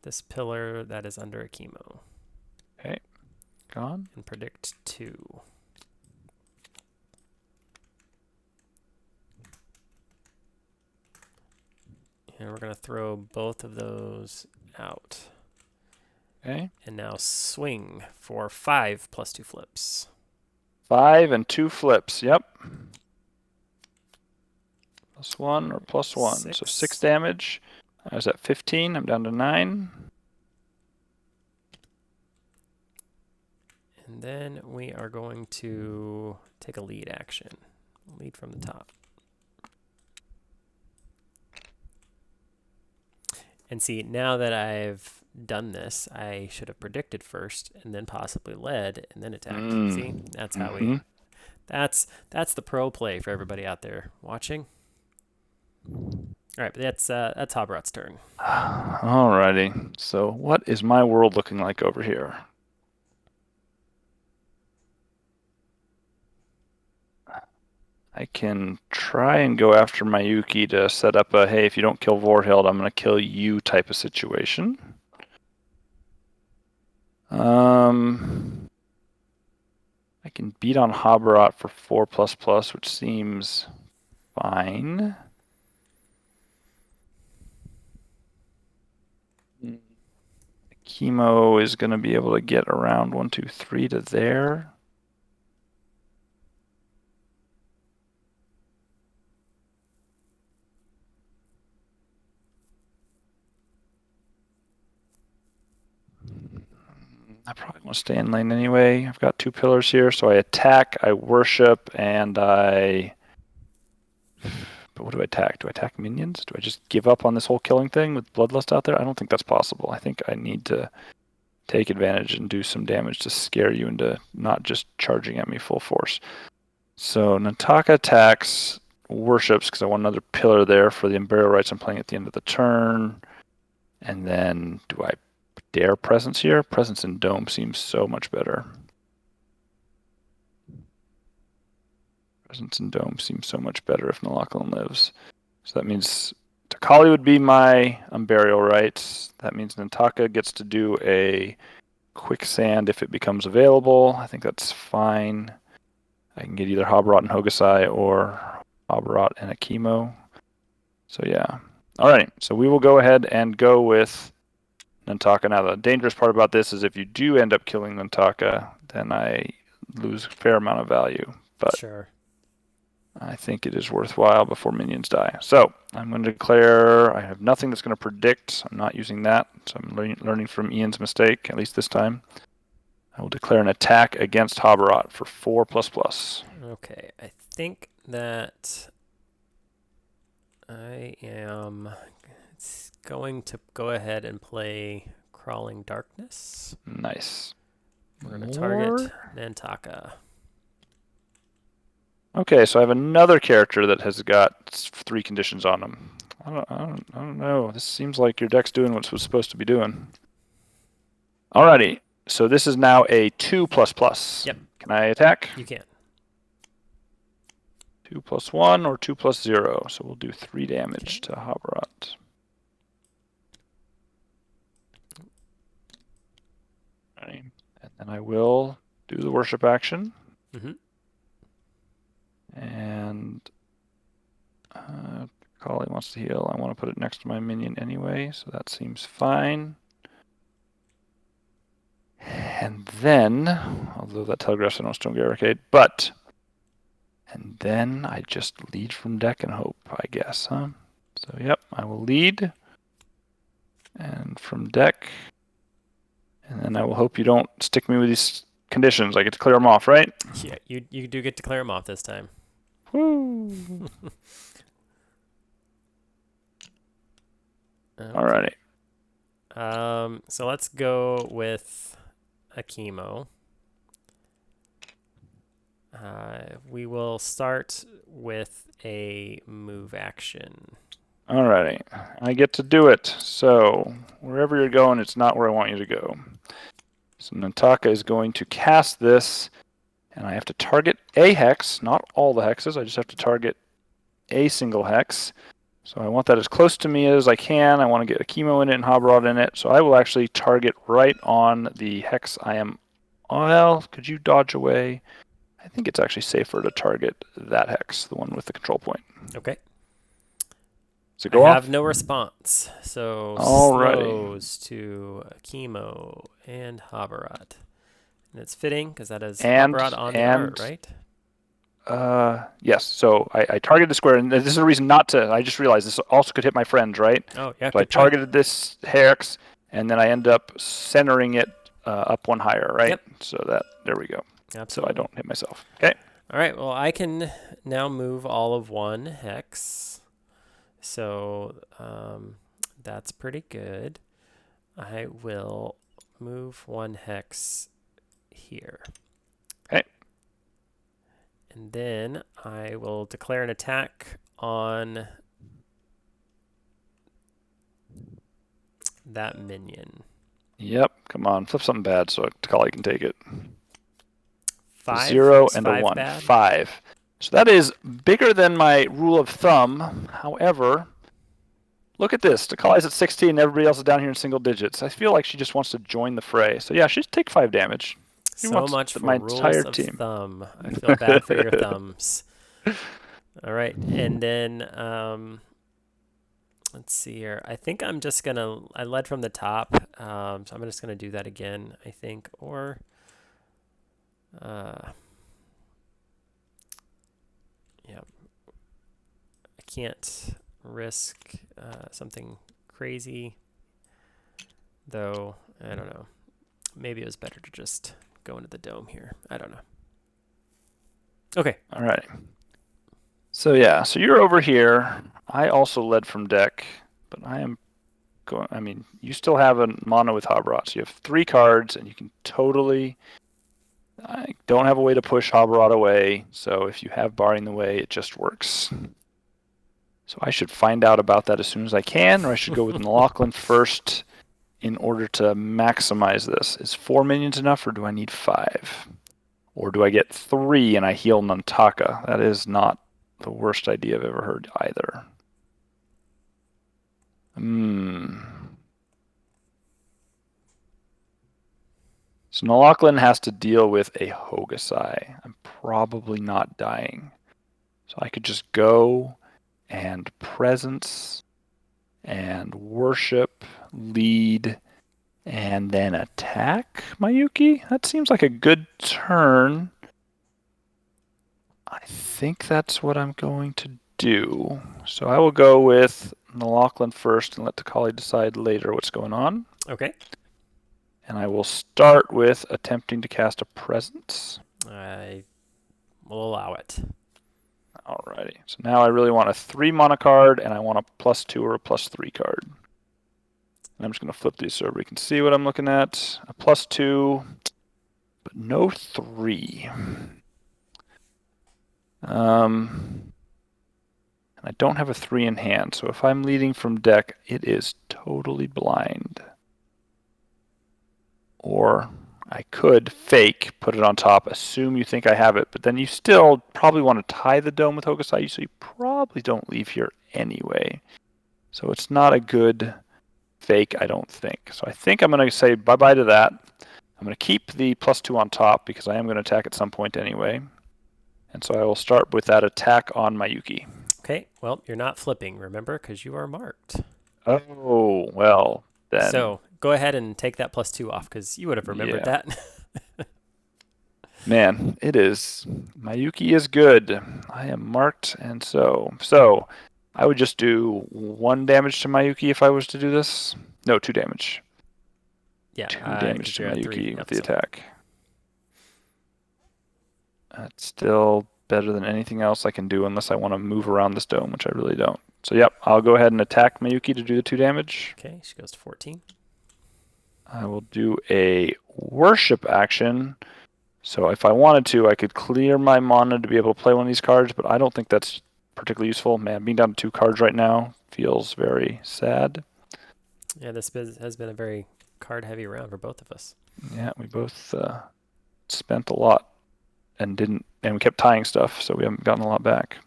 this pillar that is under a chemo. Okay. Gone. And predict 2. And we're going to throw both of those out. Okay. And now swing for 5 +2 flips. 5 and 2 flips. Yep. +1 or +1. 6. So 6 damage. I was at 15. I'm down to 9. And then we are going to take a lead action. Lead from the top. And see, now that I've done this, I should have predicted first and then possibly led and then attacked. See, that's how we, that's the pro play for everybody out there watching. All right, but that's WIWWT's turn. Alrighty. So what is my world looking like over here? I can try and go after Mayuki to set up a, hey, if you don't kill Vorhild, I'm going to kill you type of situation. I can beat on Habarat for 4++, which seems fine. Chemo is going to be able to get around 1, 2, 3 to there. I probably want to stay in lane anyway. I've got 2 pillars here, so I attack, I worship, and I... But what do I attack? Do I attack minions? Do I just give up on this whole killing thing with Bloodlust out there? I don't think that's possible. I think I need to take advantage and do some damage to scare you into not just charging at me full force. So Nantaka attacks, worships, because I want another pillar there for the Imperial Rights I'm playing at the end of the turn. And then do I dare Presence here? Presence in Dome seems so much better. Presence in Dome seems so much better if Nalakalin lives. So that means Takali would be my Unburial Rights. That means Nantaka gets to do a Quicksand if it becomes available. I think that's fine. I can get either Habarat and Hokusai or Habarat and a Chemo. So yeah. Alright, so we will go ahead and go with Nantaka. Now the dangerous part about this is if you do end up killing Nantaka, then I lose a fair amount of value. But sure. I think it is worthwhile before minions die. So I'm going to declare I have nothing that's going to predict. I'm not using that. So I'm learning from Ian's mistake, at least this time. I will declare an attack against Habarat for 4++. Okay, I think that I am going to go ahead and play Crawling Darkness. Nice. We're going to target Nantaka. Okay, so I have another character that has got 3 conditions on him. I don't know. This seems like your deck's doing what it was supposed to be doing. Alrighty, so this is now a 2++. Yep. Can I attack? You can. 2+1 or 2+0. So we'll do 3 damage to Habarat. Right. And then I will do the worship action. Mm-hmm. And Kali wants to heal. I want to put it next to my minion anyway, so that seems fine. And then, although that telegraphs I don't Stone Barricade, but and then I just lead from deck and hope, I guess, huh? So yep, I will lead and from deck, and then I will hope you don't stick me with these conditions. I get to clear them off, right? Yeah, you do get to clear them off this time. Woo! Okay. Alrighty. So let's go with a Chemo. We will start with a move action. Alrighty, I get to do it. So wherever you're going, it's not where I want you to go. So Nantaka is going to cast this, and I have to target a hex, not all the hexes. I just have to target a single hex. So I want that as close to me as I can. I want to get a Chemo in it and Habarat in it. So I will actually target right on the hex I am... Well, could you dodge away? I think it's actually safer to target that hex, the one with the control point. Okay. Does it go off? I have no response. So Alrighty. slows to Chemo and Habarat. And it's fitting because that is And- Habarat on the and- art, right? Yes. So I targeted the square, and this is a reason not to. I just realized this also could hit my friends, right? Oh, yeah. So I targeted this hex, and then I end up centering it up 1 higher, right? Yep. So that there we go. Absolutely. So I don't hit myself. Okay. All right. Well, I can now move all of 1 hex. So that's pretty good. I will move 1 hex here. Okay. And then I will declare an attack on that minion. Yep. Come on. Flip something bad so Takali can take it. 5. 0 Is and 5 a 1. bad? 5. So that is bigger than my rule of thumb. However, look at this. Takali's at 16, everybody else is down here in single digits. I feel like she just wants to join the fray. So yeah, she's take 5 damage. She So wants much my for rules entire of team. thumb. I feel bad for your thumbs. All right, and then let's see here. I think I'm just gonna. I led from the top, so I'm just gonna do that again. I think, or yeah, I can't risk something crazy, though. I don't know. Maybe it was better to just go into the dome here. I don't know. Okay. All right. So yeah, so you're over here. I also led from deck, but I am going. I mean, you still have a mono with Habrat. So you have 3 cards, and you can totally. I don't have a way to push Habrat away, so if you have barring the way, it just works. So I should find out about that as soon as I can, or I should go with Nalochlin first in order to maximize this. Is 4 minions enough, or do I need 5? Or do I get 3 and I heal Nantaka? That is not the worst idea I've ever heard either. So Nalochlin has to deal with a Hokusai. I'm probably not dying. So I could just go and presence and worship, lead, and then attack Mayuki? That seems like a good turn. I think that's what I'm going to do. So I will go with Nalochlin first and let Takali decide later what's going on. Okay. And I will start with attempting to cast a presence. I will allow it. Alrighty. So now I really want a 3 mana card, and I want a +2 or a +3 card. And I'm just going to flip these so everybody can see what I'm looking at. A +2, but no 3. And I don't have a 3 in hand, so if I'm leading from deck, it is totally blind. Or I could fake, put it on top, assume you think I have it, but then you still probably want to tie the dome with Hokusai, so you probably don't leave here anyway. So it's not a good fake, I don't think. So I think I'm going to say bye-bye to that. I'm going to keep the +2 on top because I am going to attack at some point anyway. And so I will start with that attack on Mayuki. Okay, well, you're not flipping, remember, because you are marked. Oh, well, then. So go ahead and take that +2 off because you would have remembered that. Man, it is. Mayuki is good. I am marked, and so I would just do 1 damage to Mayuki if I was to do this. No, 2 damage. Yeah, 2 damage to Mayuki with the attack. That's still better than anything else I can do unless I want to move around this dome, which I really don't. So yep, I'll go ahead and attack Mayuki to do the 2 damage. Okay, she goes to 14. I will do a worship action. So if I wanted to, I could clear my mana to be able to play one of these cards, but I don't think that's particularly useful. Man, being down to 2 cards right now feels very sad. Yeah, this has been a very card-heavy round for both of us. Yeah, we both spent a lot and we kept tying stuff, so we haven't gotten a lot back.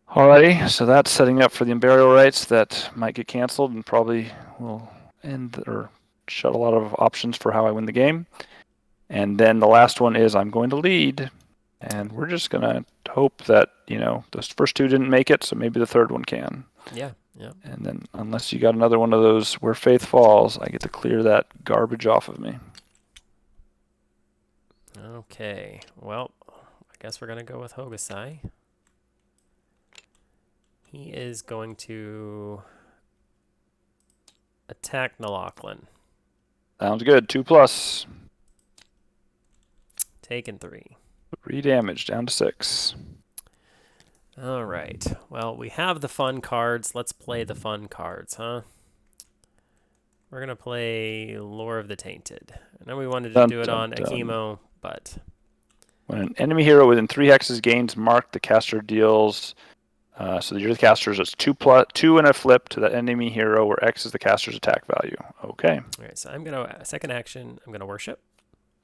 Alrighty, so that's setting up for the burial rites that might get canceled and probably will end or shut a lot of options for how I win the game. And then the last one is I'm going to lead, and we're just going to hope that, those first 2 didn't make it, so maybe the 3rd one can. Yeah. And then unless you got another one of those where faith falls, I get to clear that garbage off of me. Okay, well, I guess we're going to go with Hokusai. He is going to attack Nalochlin. Sounds good. 2+. Taken 3. 3 damage, down to 6. All right. Well, we have the fun cards. Let's play the fun cards, huh? We're going to play Lore of the Tainted. I know we wanted to do it on Akimo, but... When an enemy hero within 3 hexes gains mark, the caster deals... so you're the casters, it's 2 and a flip to that enemy hero where X is the caster's attack value. Okay. All right, so I'm going to... Second action, I'm going to worship.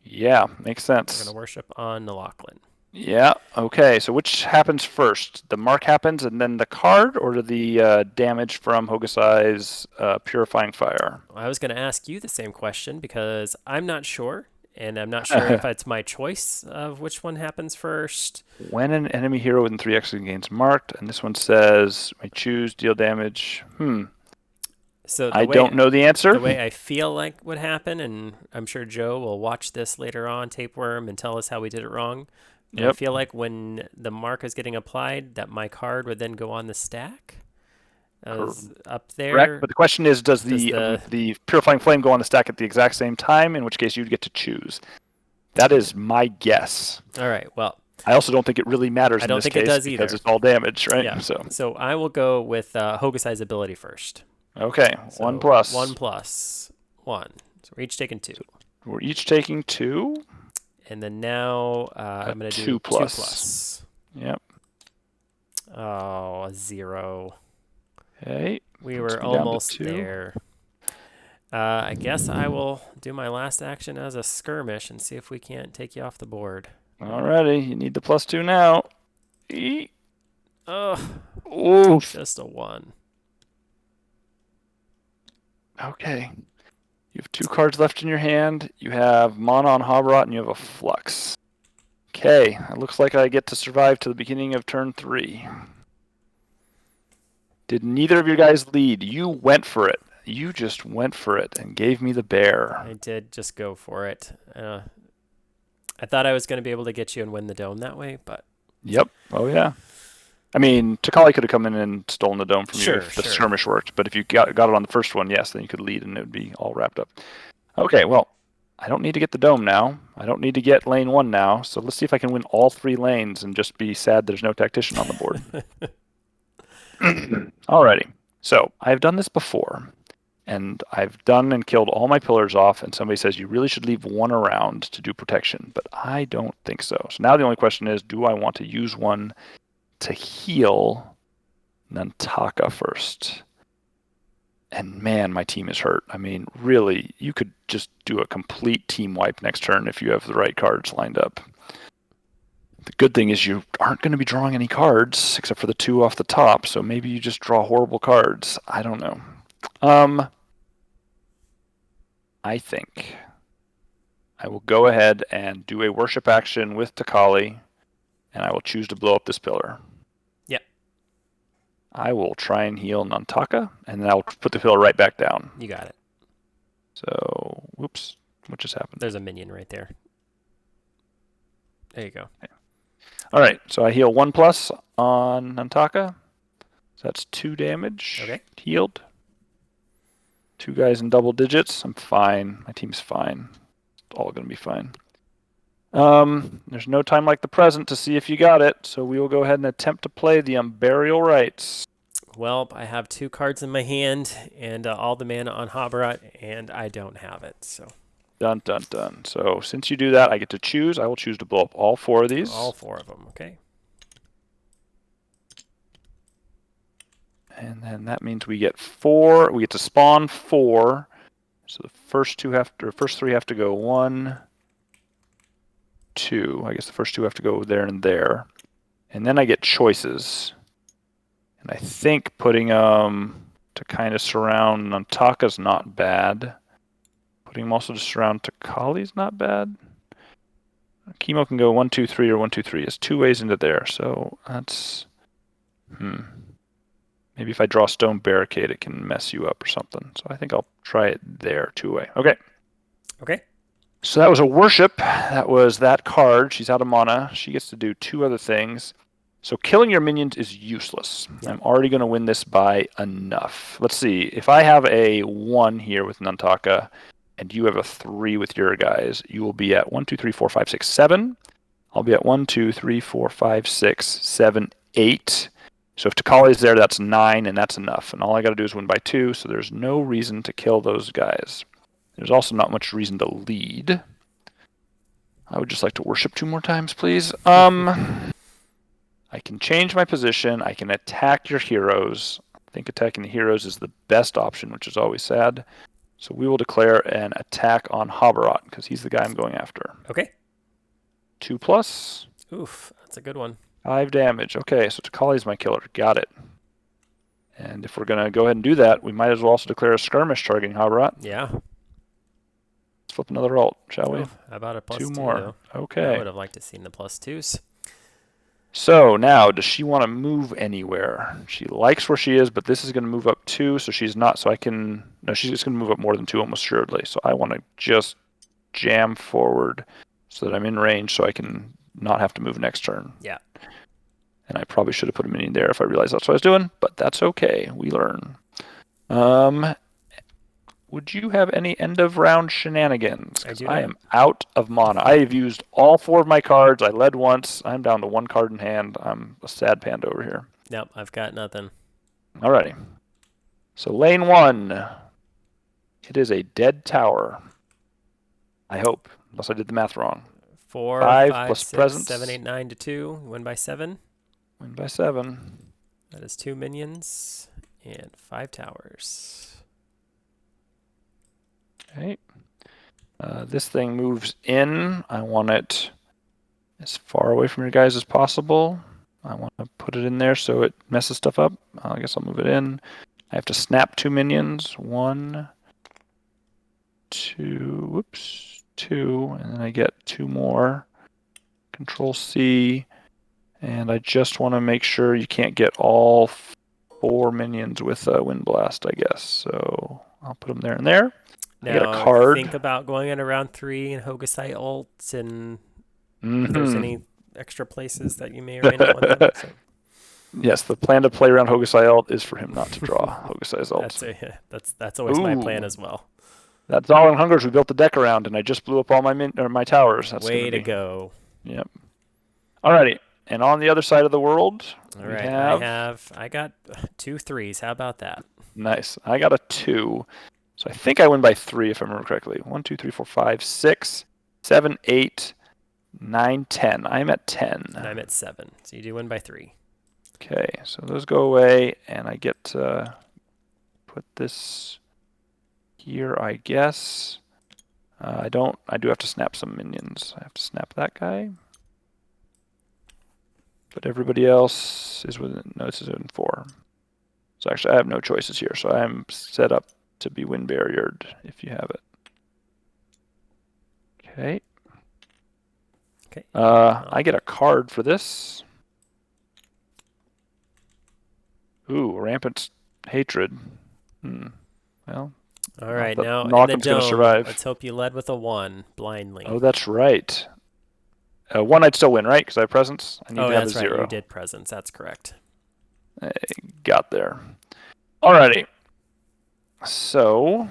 Yeah, makes sense. I'm going to worship on Nalochlin. Yeah. Okay. So which happens first? The mark happens and then the card, or the damage from Hokusai's purifying fire? I was going to ask you the same question because I'm not sure, and I'm not sure if it's my choice of which one happens first. When an enemy hero within 3 X gains marked, and this one says, I choose deal damage. So I don't know the answer. the way I feel like would happen, and I'm sure Joe will watch this later on, Tapeworm, and tell us how we did it wrong. But I Yep. feel like when the mark is getting applied, that my card would then go on the stack. Up Correct. there. But the question is, does Does the purifying flame go on the stack at the exact same time? In which case, you'd get to choose. That is my guess. All right. Well, I also don't think it really matters I in don't this think it case does because either. it's all damage, right? Yeah. So So I will go with Hokusai's ability first. okay, So 1+. 1+1. So we're each taking 2. So we're each taking 2. And then now I'm going to do 2+. 2+. Yep. Oh, 0. Okay. We Puts were me down to almost 2. there. I guess I will do my last action as a skirmish and see if we can't take you off the board. Alrighty, you need the +2 now. Oh, Oof. just a 1. Okay. You have 2 cards left in your hand. You have Mana on Hobrot, and you have a Flux. Okay, it looks like I get to survive to the beginning of turn 3. Did neither of you guys lead? You went for it. You just went for it and gave me the bear. I did just go for it. I thought I was going to be able to get you and win the dome that way, but Yep. Oh, yeah. I mean, Takali could have come in and stolen the dome from you if the sure. skirmish worked. But if you got it on the first one, yes, then you could lead and it would be all wrapped up. Okay, well, I don't need to get the dome now. I don't need to get lane 1 now. So let's see if I can win all 3 lanes and just be sad there's no tactician on the board. Alrighty. So I've done this before. And I've done and killed all my pillars off, and somebody says you really should leave 1 around to do protection, but I don't think so. So now the only question is, do I want to use 1 to heal Nantaka first? And man, my team is hurt. I mean, really, you could just do a complete team wipe next turn if you have the right cards lined up. The good thing is you aren't going to be drawing any cards except for the 2 off the top, so maybe you just draw horrible cards. I don't know. I think I will go ahead and do a worship action with Takali, and I will choose to blow up this pillar. Yep. I will try and heal Nantaka, and then I'll put the pillar right back down. You got it. So, whoops, what just happened? There's a minion right there. There you go. Okay. All right, so I heal 1+ on Nantaka. So that's 2 damage. Okay. Healed. 2 guys in double digits. I'm fine. My team's fine. It's all going to be fine. There's no time like the present to see if you got it, so we will go ahead and attempt to play the Unburial Rites. Well, I have 2 cards in my hand and all the mana on Hobrot, and I don't have it. So Dun, dun, dun. So since you do that, I get to choose. I will choose to blow up all 4 of these. all 4 of them. Okay. And then that means we get 4. We get to spawn 4. So the first 3 have to go 1, 2. I guess the first 2 have to go there and there. And then I get choices. And I think putting to kind of surround Nantaka's not bad. Putting him also to surround Takali's not bad. Chemo can go 1, 2, 3 or 1, 2, 3. It's 2 ways into there. So that's maybe if I draw Stone Barricade, it can mess you up or something. So I think I'll try it there, 2-way. Okay. Okay. So that was a worship. That was that card. She's out of mana. She gets to do 2 other things. So killing your minions is useless. Yep. I'm already going to win this by enough. Let's see. If I have a 1 here with Nantaka, and you have a 3 with your guys, you will be at 1, 2, 3, 4, 5, 6, 7. I'll be at 1, 2, 3, 4, 5, 6, 7, 8. So if Takali is there, that's 9, and that's enough. And all I got to do is win by 2, so there's no reason to kill those guys. There's also not much reason to lead. I would just like to worship 2 more times, please. I can change my position. I can attack your heroes. I think attacking the heroes is the best option, which is always sad. So we will declare an attack on Hobrot, because he's the guy I'm going after. Okay. 2+. Oof, that's a good one. 5 damage. Okay, so Takali's my killer. Got it. And if we're going to go ahead and do that, we might as well also declare a skirmish targeting Habrat. Yeah. Let's flip another ult, shall we? Oh, how about a +2 2 more. though? I Okay. would have liked to seen the +2s. So now, does she want to move anywhere? She likes where she is, but this is going to move up 2, so she's not. So I can. No, she's just going to move up more than 2 almost assuredly. So I want to just jam forward so that I'm in range so I can not have to move next turn. Yeah. And I probably should have put a minion there if I realized that's what I was doing, but that's okay. We learn. Would you have any end of round shenanigans? I do I not. am out of mana. I have used all 4 of my cards. I led once. I'm down to 1 card in hand. I'm a sad panda over here. Nope, I've got nothing. Alrighty. So lane 1. It is a dead tower. I hope, unless I did the math wrong. 4, 5 5, plus 6, presence. 7, 8, 9 to 2. Win by 7. Win by 7. That is 2 minions and 5 towers. Okay. This thing moves in. I want it as far away from your guys as possible. I want to put it in there so it messes stuff up. I guess I'll move it in. I have to snap 2 minions. 1, 2, whoops, 2, and then I get 2 more. Control C, and I just want to make sure you can't get all 4 minions with a Wind Blast, I guess. So I'll put them there and there. I get a Now, card. think about going into round 3 and Hokusai ults and if there's any extra places that you may or may not want them. So. Yes, the plan to play around Hokusai ult is for him not to draw Hokusai's ult. That's always my plan as well. That's all in Hungers. We built the deck around, and I just blew up all my towers. That's Way to go. Yep. Alrighty, and on the other side of the world, all right, I got 2 3s. How about that? Nice. I got a 2. So I think I win by 3 if I remember correctly. 1, 2, 3, 4, 5, 6, 7, 8, 9, 10. I'm at 10. And I'm at 7. So you do win by 3. Okay, so those go away, and I get to put this here, I guess. I do have to snap some minions. I have to snap that guy. But everybody else is within, no, this is in 4. So actually I have no choices here, so I'm set up to be wind barriered if you have it. Okay. Okay. I get a card for this. Ooh, rampant hatred. Well. All right, now in the dome, survive. let's hope you led with a 1 blindly. Oh, that's right. 1 I'd still win, right? Because I have presence. I need to have a 0. Right. You did presence. That's correct. I got there. Alrighty. So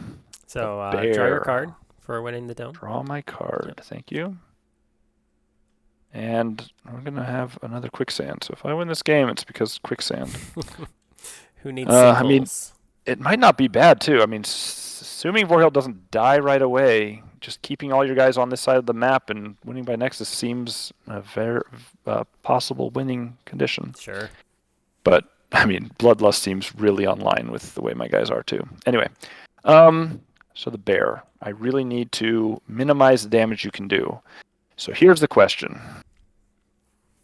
draw your card for winning the dome. Draw my card. Yep. Thank you. And I'm going to have another quicksand. So if I win this game, it's because quicksand. Who needs singles? I mean, it might not be bad, too. I mean, assuming Vorhild doesn't die right away, just keeping all your guys on this side of the map and winning by Nexus seems a very possible winning condition. Sure. But, I mean, Bloodlust seems really online with the way my guys are, too. Anyway, so the bear. I really need to minimize the damage you can do. So here's the question.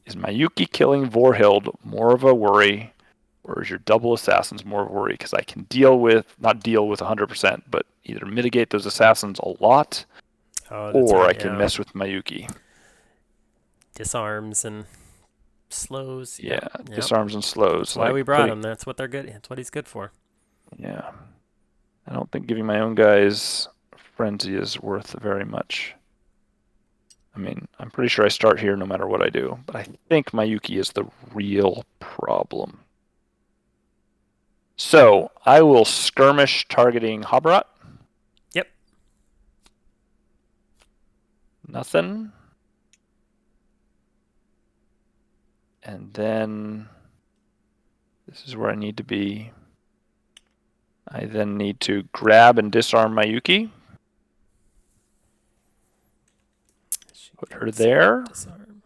Is Mayuki killing Vorhild more of a worry, or is your double assassins more of a worry? Because I can not deal with 100%, but either mitigate those assassins a lot, or I can mess with Mayuki. Disarms and slows. Yeah, disarms and slows. That's why we brought him. That's what they're good. That's what he's good for. Yeah. I don't think giving my own guys frenzy is worth very much. I mean, I'm pretty sure I start here no matter what I do, but I think Mayuki is the real problem. So I will skirmish targeting Habrat. Yep. Nothing. And then this is where I need to be. I then need to grab and disarm Mayuki. Put her there. Disarm.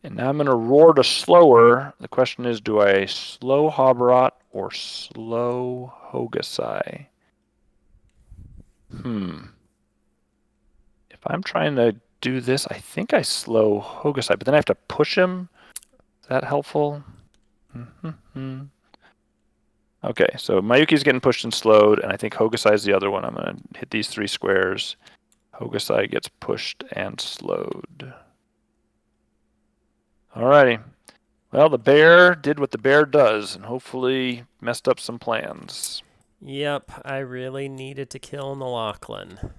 And now I'm going to roar to slower. The question is, do I slow Habrat or slow Hokusai? If I'm trying to do this. I think I slow Hokusai, but then I have to push him. Is that helpful? Okay, so Mayuki's getting pushed and slowed, and I think Hokusai is the other one. I'm going to hit these 3 squares. Hokusai gets pushed and slowed. Alrighty. Well, the bear did what the bear does, and hopefully messed up some plans. Yep, I really needed to kill Nalaklan.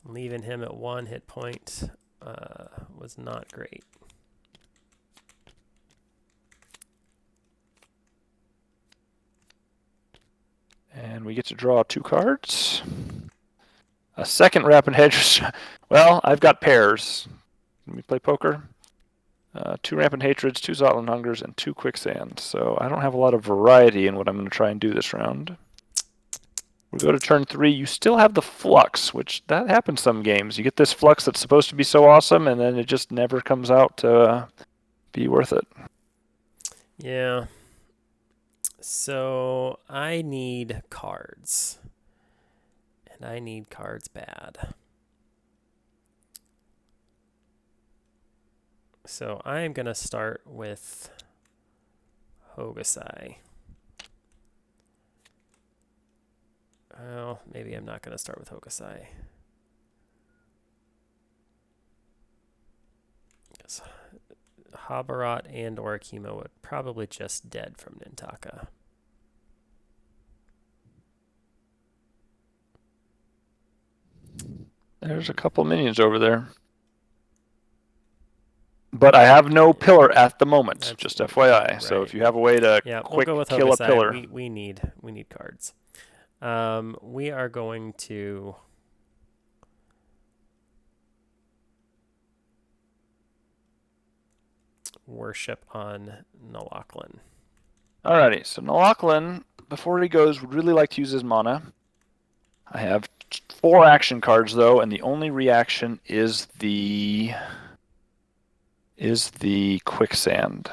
Leaving him at 1 hit point was not great. And we get to draw 2 cards. A second Rapid Hedge. Well, I've got pairs. Can we play poker? 2 Rampant Hatreds, 2 Zotland Hungers, and 2 Quicksands. So I don't have a lot of variety in what I'm going to try and do this round. We go to turn 3. You still have the Flux, which that happens some games. You get this Flux that's supposed to be so awesome, and then it just never comes out to be worth it. Yeah. So I need cards. And I need cards bad. So I am going to start with Hokusai. Well, maybe I'm not going to start with Hokusai. Because Habarat and or Akimo would probably just dead from Nintaka. There's a couple minions over there. But I have no pillar at the moment, That's just FYI. right. So if you have a way to quick we'll go with kill Hokusai. a pillar. We need cards. We are going to worship on Nalaklan. Alrighty, so Nalaklan, before he goes, would really like to use his mana. I have 4 action cards though, and the only reaction is the Quicksand.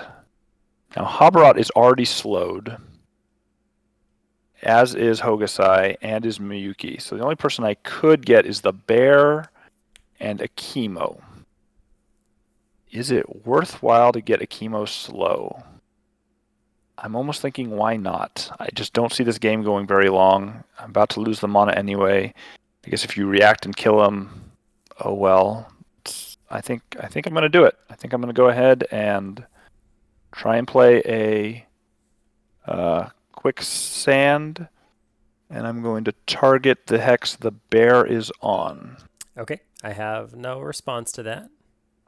Now Habarat is already slowed, as is Hokusai and is Miyuki. So the only person I could get is the bear and Akimo. Is it worthwhile to get Akimo slow? I'm almost thinking, why not? I just don't see this game going very long. I'm about to lose the mana anyway. I guess if you react and kill him, oh well. I think I'm going to do it. I think I'm going to go ahead and try and play a Quicksand, and I'm going to target the hex the bear is on. Okay, I have no response to that.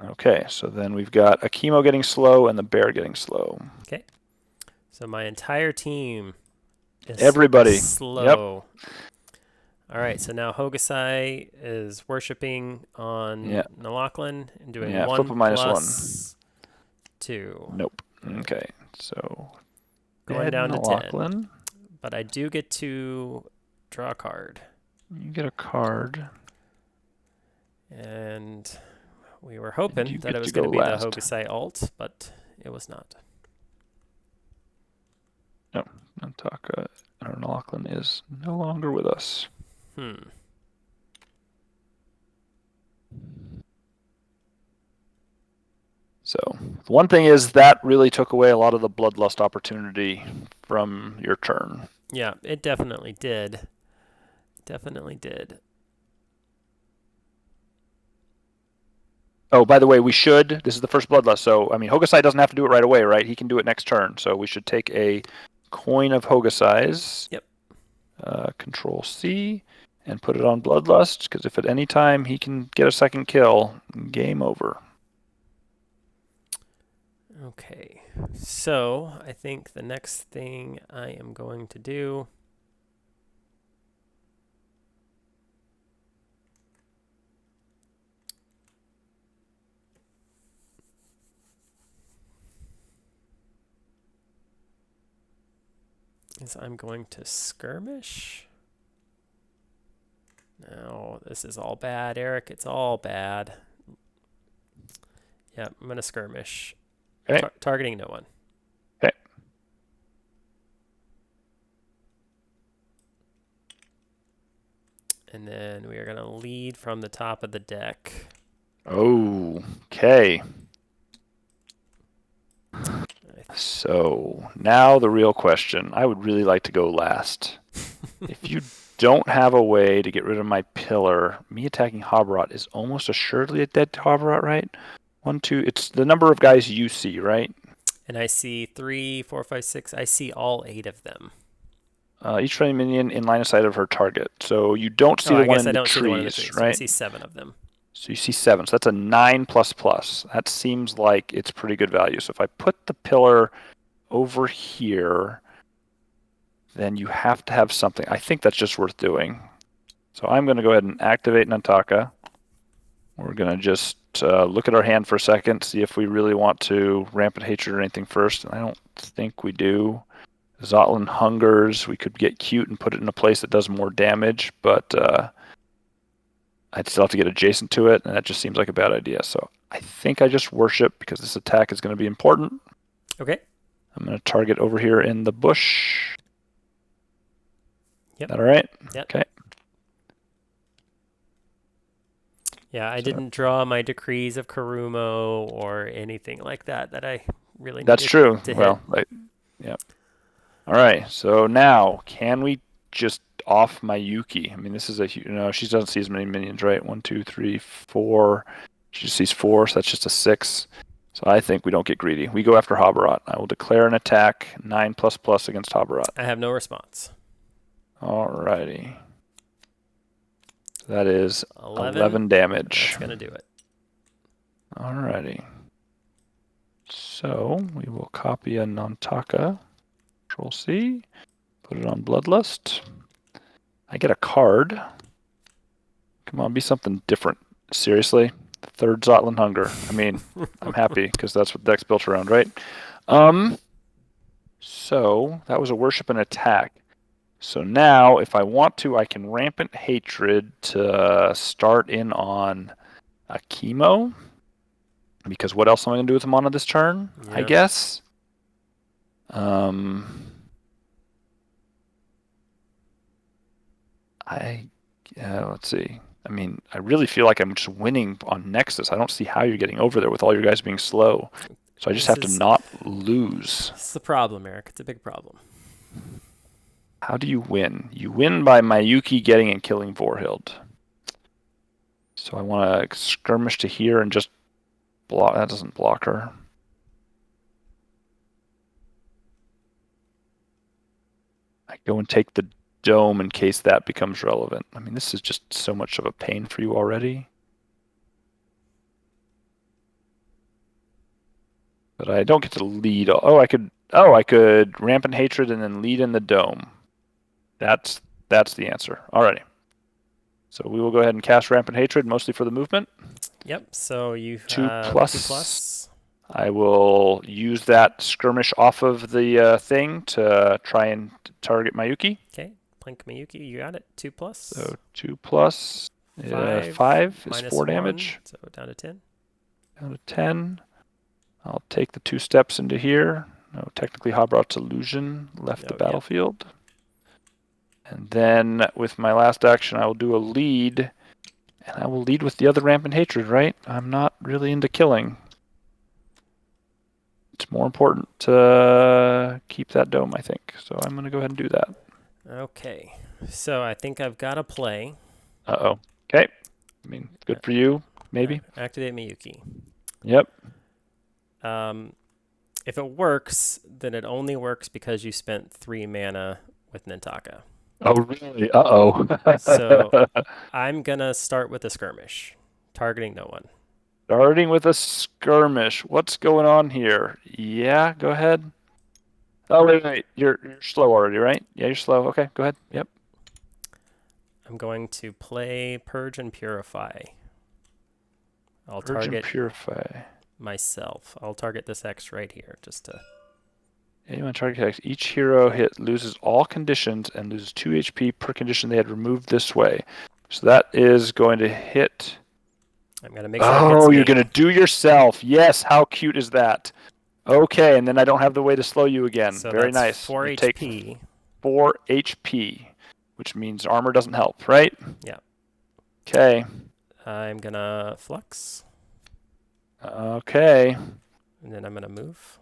Okay, so then we've got Akimo getting slow and the bear getting slow. Okay, so my entire team is Everybody slow. Yep. All right, so now Hokusai is worshiping on Nalaklan and doing 1 plus 2. Nope. Okay, so going down to Nalaklan. 10. But I do get to draw a card. You get a card. And we were hoping that it was going to be the Hokusai alt, but it was not. No, Nantaka or Nalaklan is no longer with us. So the one thing is that really took away a lot of the bloodlust opportunity from your turn. Yeah, it definitely did. Definitely did. Oh, by the way, this is the first bloodlust, so, I mean, Hokusai doesn't have to do it right away, right? He can do it next turn, so we should take a coin of Hokusai's. Yep. Control C, and put it on bloodlust, because if at any time he can get a second kill, game over. Okay, so I think the next thing I am going to do is I'm going to skirmish. No, this is all bad, Eric. It's all bad. Yeah, I'm going to skirmish. Okay. Targeting no one. Okay. And then we are going to lead from the top of the deck. Oh, okay. So now the real question. I would really like to go last. If you don't have a way to get rid of my pillar, me attacking Hobarot is almost assuredly a dead Hobarot, right? 1, 2. It's the number of guys you see, right? And I see 3, 4, 5, 6. I see all 8 of them. Each friendly minion in line of sight of her target. So you don't see Oh, the I one guess in I the don't see the one in the trees, trees. So I right? see 7 of them. So you see 7. So that's a 9++. That seems like it's pretty good value. So if I put the pillar over here, then you have to have something. I think that's just worth doing. So I'm going to go ahead and activate Nantaka. We're going to just look at our hand for a second, see if we really want to Rampant Hatred or anything first. And I don't think we do. Zotland Hungers, we could get cute and put it in a place that does more damage, but I'd still have to get adjacent to it, and that just seems like a bad idea. So I think I just worship because this attack is going to be important. Okay. I'm going to target over here in the bush. Yep. Is that all right? Yep. Okay. Yeah, I didn't draw my Decrees of Karumo or anything like that I really That's needed true. to Well, hit. yeah. All right. So now, can we just off my Yuki? I mean, this is she doesn't see as many minions, right? 1, 2, 3, 4. She just sees 4, so that's just a 6. So I think we don't get greedy. We go after Hobarot. I will declare an attack 9++ against Hobarot. I have no response. Alrighty. That is 11. 11 damage. That's going to do it. Alrighty. So we will copy a Nantaka. Control C. Put it on Bloodlust. I get a card. Come on, be something different. Seriously? Third Zotland Hunger. I mean, I'm happy because that's what the deck's built around, right? So that was a worship and attack. So now, if I want to, I can Rampant Hatred to start in on a chemo. Because what else am I going to do with Mana this turn? Yeah. I guess. Let's see. I mean, I really feel like I'm just winning on Nexus. I don't see how you're getting over there with all your guys being slow. So I just have to not lose. It's the problem, Eric. It's a big problem. How do you win? You win by Mayuki getting and killing Vorhild. So I want to skirmish to here and just block. That doesn't block her. I go and take the dome in case that becomes relevant. I mean, this is just so much of a pain for you already. But I don't get to lead. I could Rampant Hatred and then lead in the dome. That's the answer. Alrighty. So we will go ahead and cast Rampant Hatred, mostly for the movement. Yep, so you 2+. 2+. I will use that skirmish off of the thing to try and target Mayuki. Okay, Plink Miyuki, you got it. 2+. So 2+. 5 is 4 damage. So down to 10. Down to 10. I'll take the 2 steps into here. No, technically Hobarot's illusion left the battlefield. Yep. And then with my last action, I will do a lead. And I will lead with the other Rampant Hatred, right? I'm not really into killing. It's more important to keep that dome, I think. So I'm going to go ahead and do that. Okay. So I think I've got a play. Uh-oh. Okay. I mean, good for you, maybe. Activate Miyuki. Yep. If it works, then it only works because you spent 3 mana with Nantaka. Oh, really? Uh-oh. So I'm going to start with a skirmish, targeting no one. Starting with a skirmish. What's going on here? Yeah, go ahead. Oh, wait. You're slow already, right? Yeah, you're slow. Okay, go ahead. Yep. I'm going to play Purge and Purify. I'll Purge target and Purify. myself. I'll target this X right here just to... Anyone target X. Each hero hit loses all conditions and loses 2 HP per condition they had removed this way. So that is going to hit... I'm going to make sure it hits me. You're going to do yourself. Yes, how cute is that? Okay, and then I don't have the way to slow you again. So very that's nice. 4 you HP. Take 4 HP, which means armor doesn't help, right? Yeah. Okay. I'm going to flux. Okay. And then I'm going to move.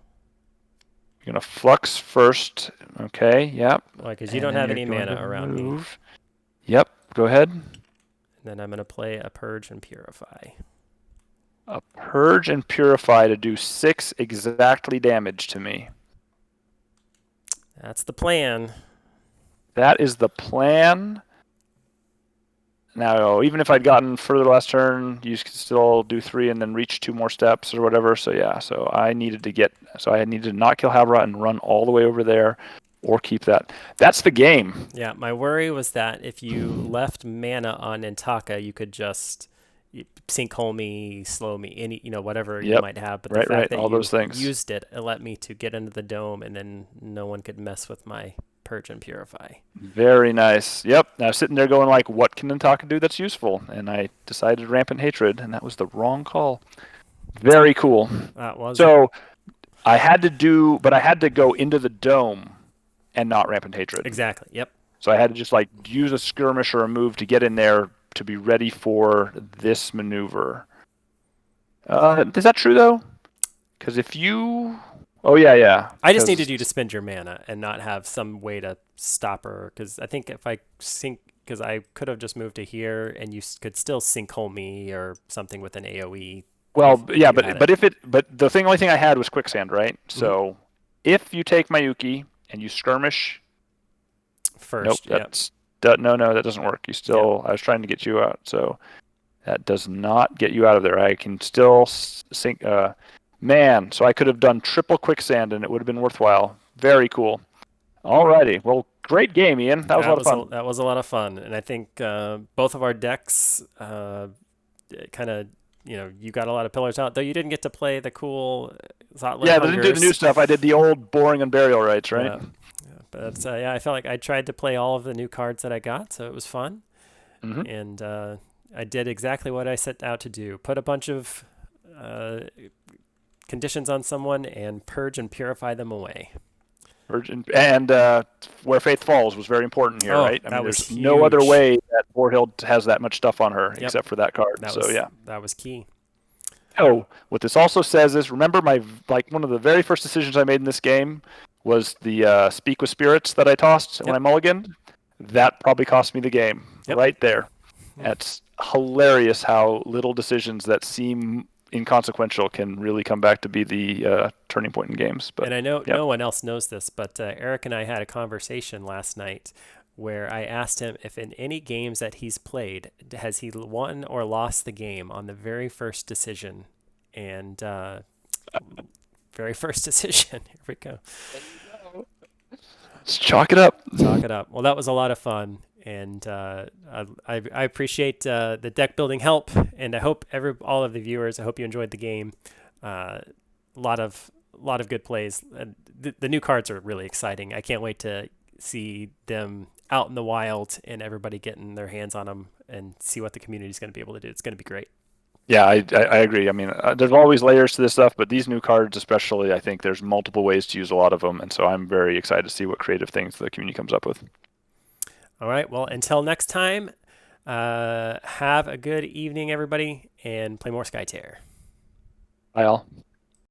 You're going to flux first. Okay, yep. Well, because you don't have any mana around me. Yep, go ahead. And then I'm going to play a Purge and Purify. A Purge and Purify to do 6 exactly damage to me. That's the plan. That is the plan. Now, even if I'd gotten further last turn, you could still do 3 and then reach 2 more steps or whatever. So yeah, I needed to not kill Havra and run all the way over there, or keep that. That's the game. Yeah, my worry was that if you left mana on Intaka, you could just sinkhole me, slow me, whatever you might have. But the fact that all you those things. used it let me to get into the dome, and then no one could mess with my Purge and Purify. Very nice. Yep. I was sitting there going like, what can Intaka do that's useful? And I decided Rampant Hatred, and that was the wrong call. Very cool. That was. So I had to go into the dome and not Rampant Hatred. Exactly. Yep. So I had to just like use a skirmish or a move to get in there to be ready for this maneuver. Is that true though? Because if you... Oh, yeah. I just needed you to spend your mana and not have some way to stop her. Because I think if I sink... Because I could have just moved to here and you could still sinkhole me or something with an AoE. Well, yeah, but the only thing I had was quicksand, right? Mm-hmm. So if you take Mayuki and you skirmish... First, nope, that doesn't work. You still... Yep. I was trying to get you out, so that does not get you out of there. I can still sink... Man, so I could have done triple quicksand and it would have been worthwhile. Very cool. Alrighty. Well, great game, Ian. That was a lot of fun. That was a lot of fun. And I think both of our decks kind of, you got a lot of pillars out, though you didn't get to play the cool Zotland Yeah, I didn't do the new stuff. I did the old boring Unburial Rites, right? Yeah. But I felt like I tried to play all of the new cards that I got, so it was fun. Mm-hmm. And I did exactly what I set out to do. Put a bunch of... conditions on someone and purge and purify them away. Purge and where Faith Falls was very important here, right? I mean, there's huge. No other way that Borhild has that much stuff on her except for that card. That was key. Oh, what this also says is, remember one of the very first decisions I made in this game was the Speak with Spirits that I tossed when I mulliganed. That probably cost me the game right there. That's hilarious how little decisions that seem inconsequential can really come back to be the turning point in games. But, and I know no one else knows this, but Eric and I had a conversation last night where I asked him if in any games that he's played, has he won or lost the game on the very first decision. And very first decision. Here we go. Let's chalk it up. Well, that was a lot of fun. And I appreciate the deck building help, and I hope all of the viewers. I hope you enjoyed the game. A lot of good plays. The new cards are really exciting. I can't wait to see them out in the wild and everybody getting their hands on them and see what the community is going to be able to do. It's going to be great. Yeah, I agree. I mean, there's always layers to this stuff, but these new cards especially, I think there's multiple ways to use a lot of them, and so I'm very excited to see what creative things the community comes up with. All right. Well, until next time, have a good evening, everybody, and play more Skytear. Bye, all.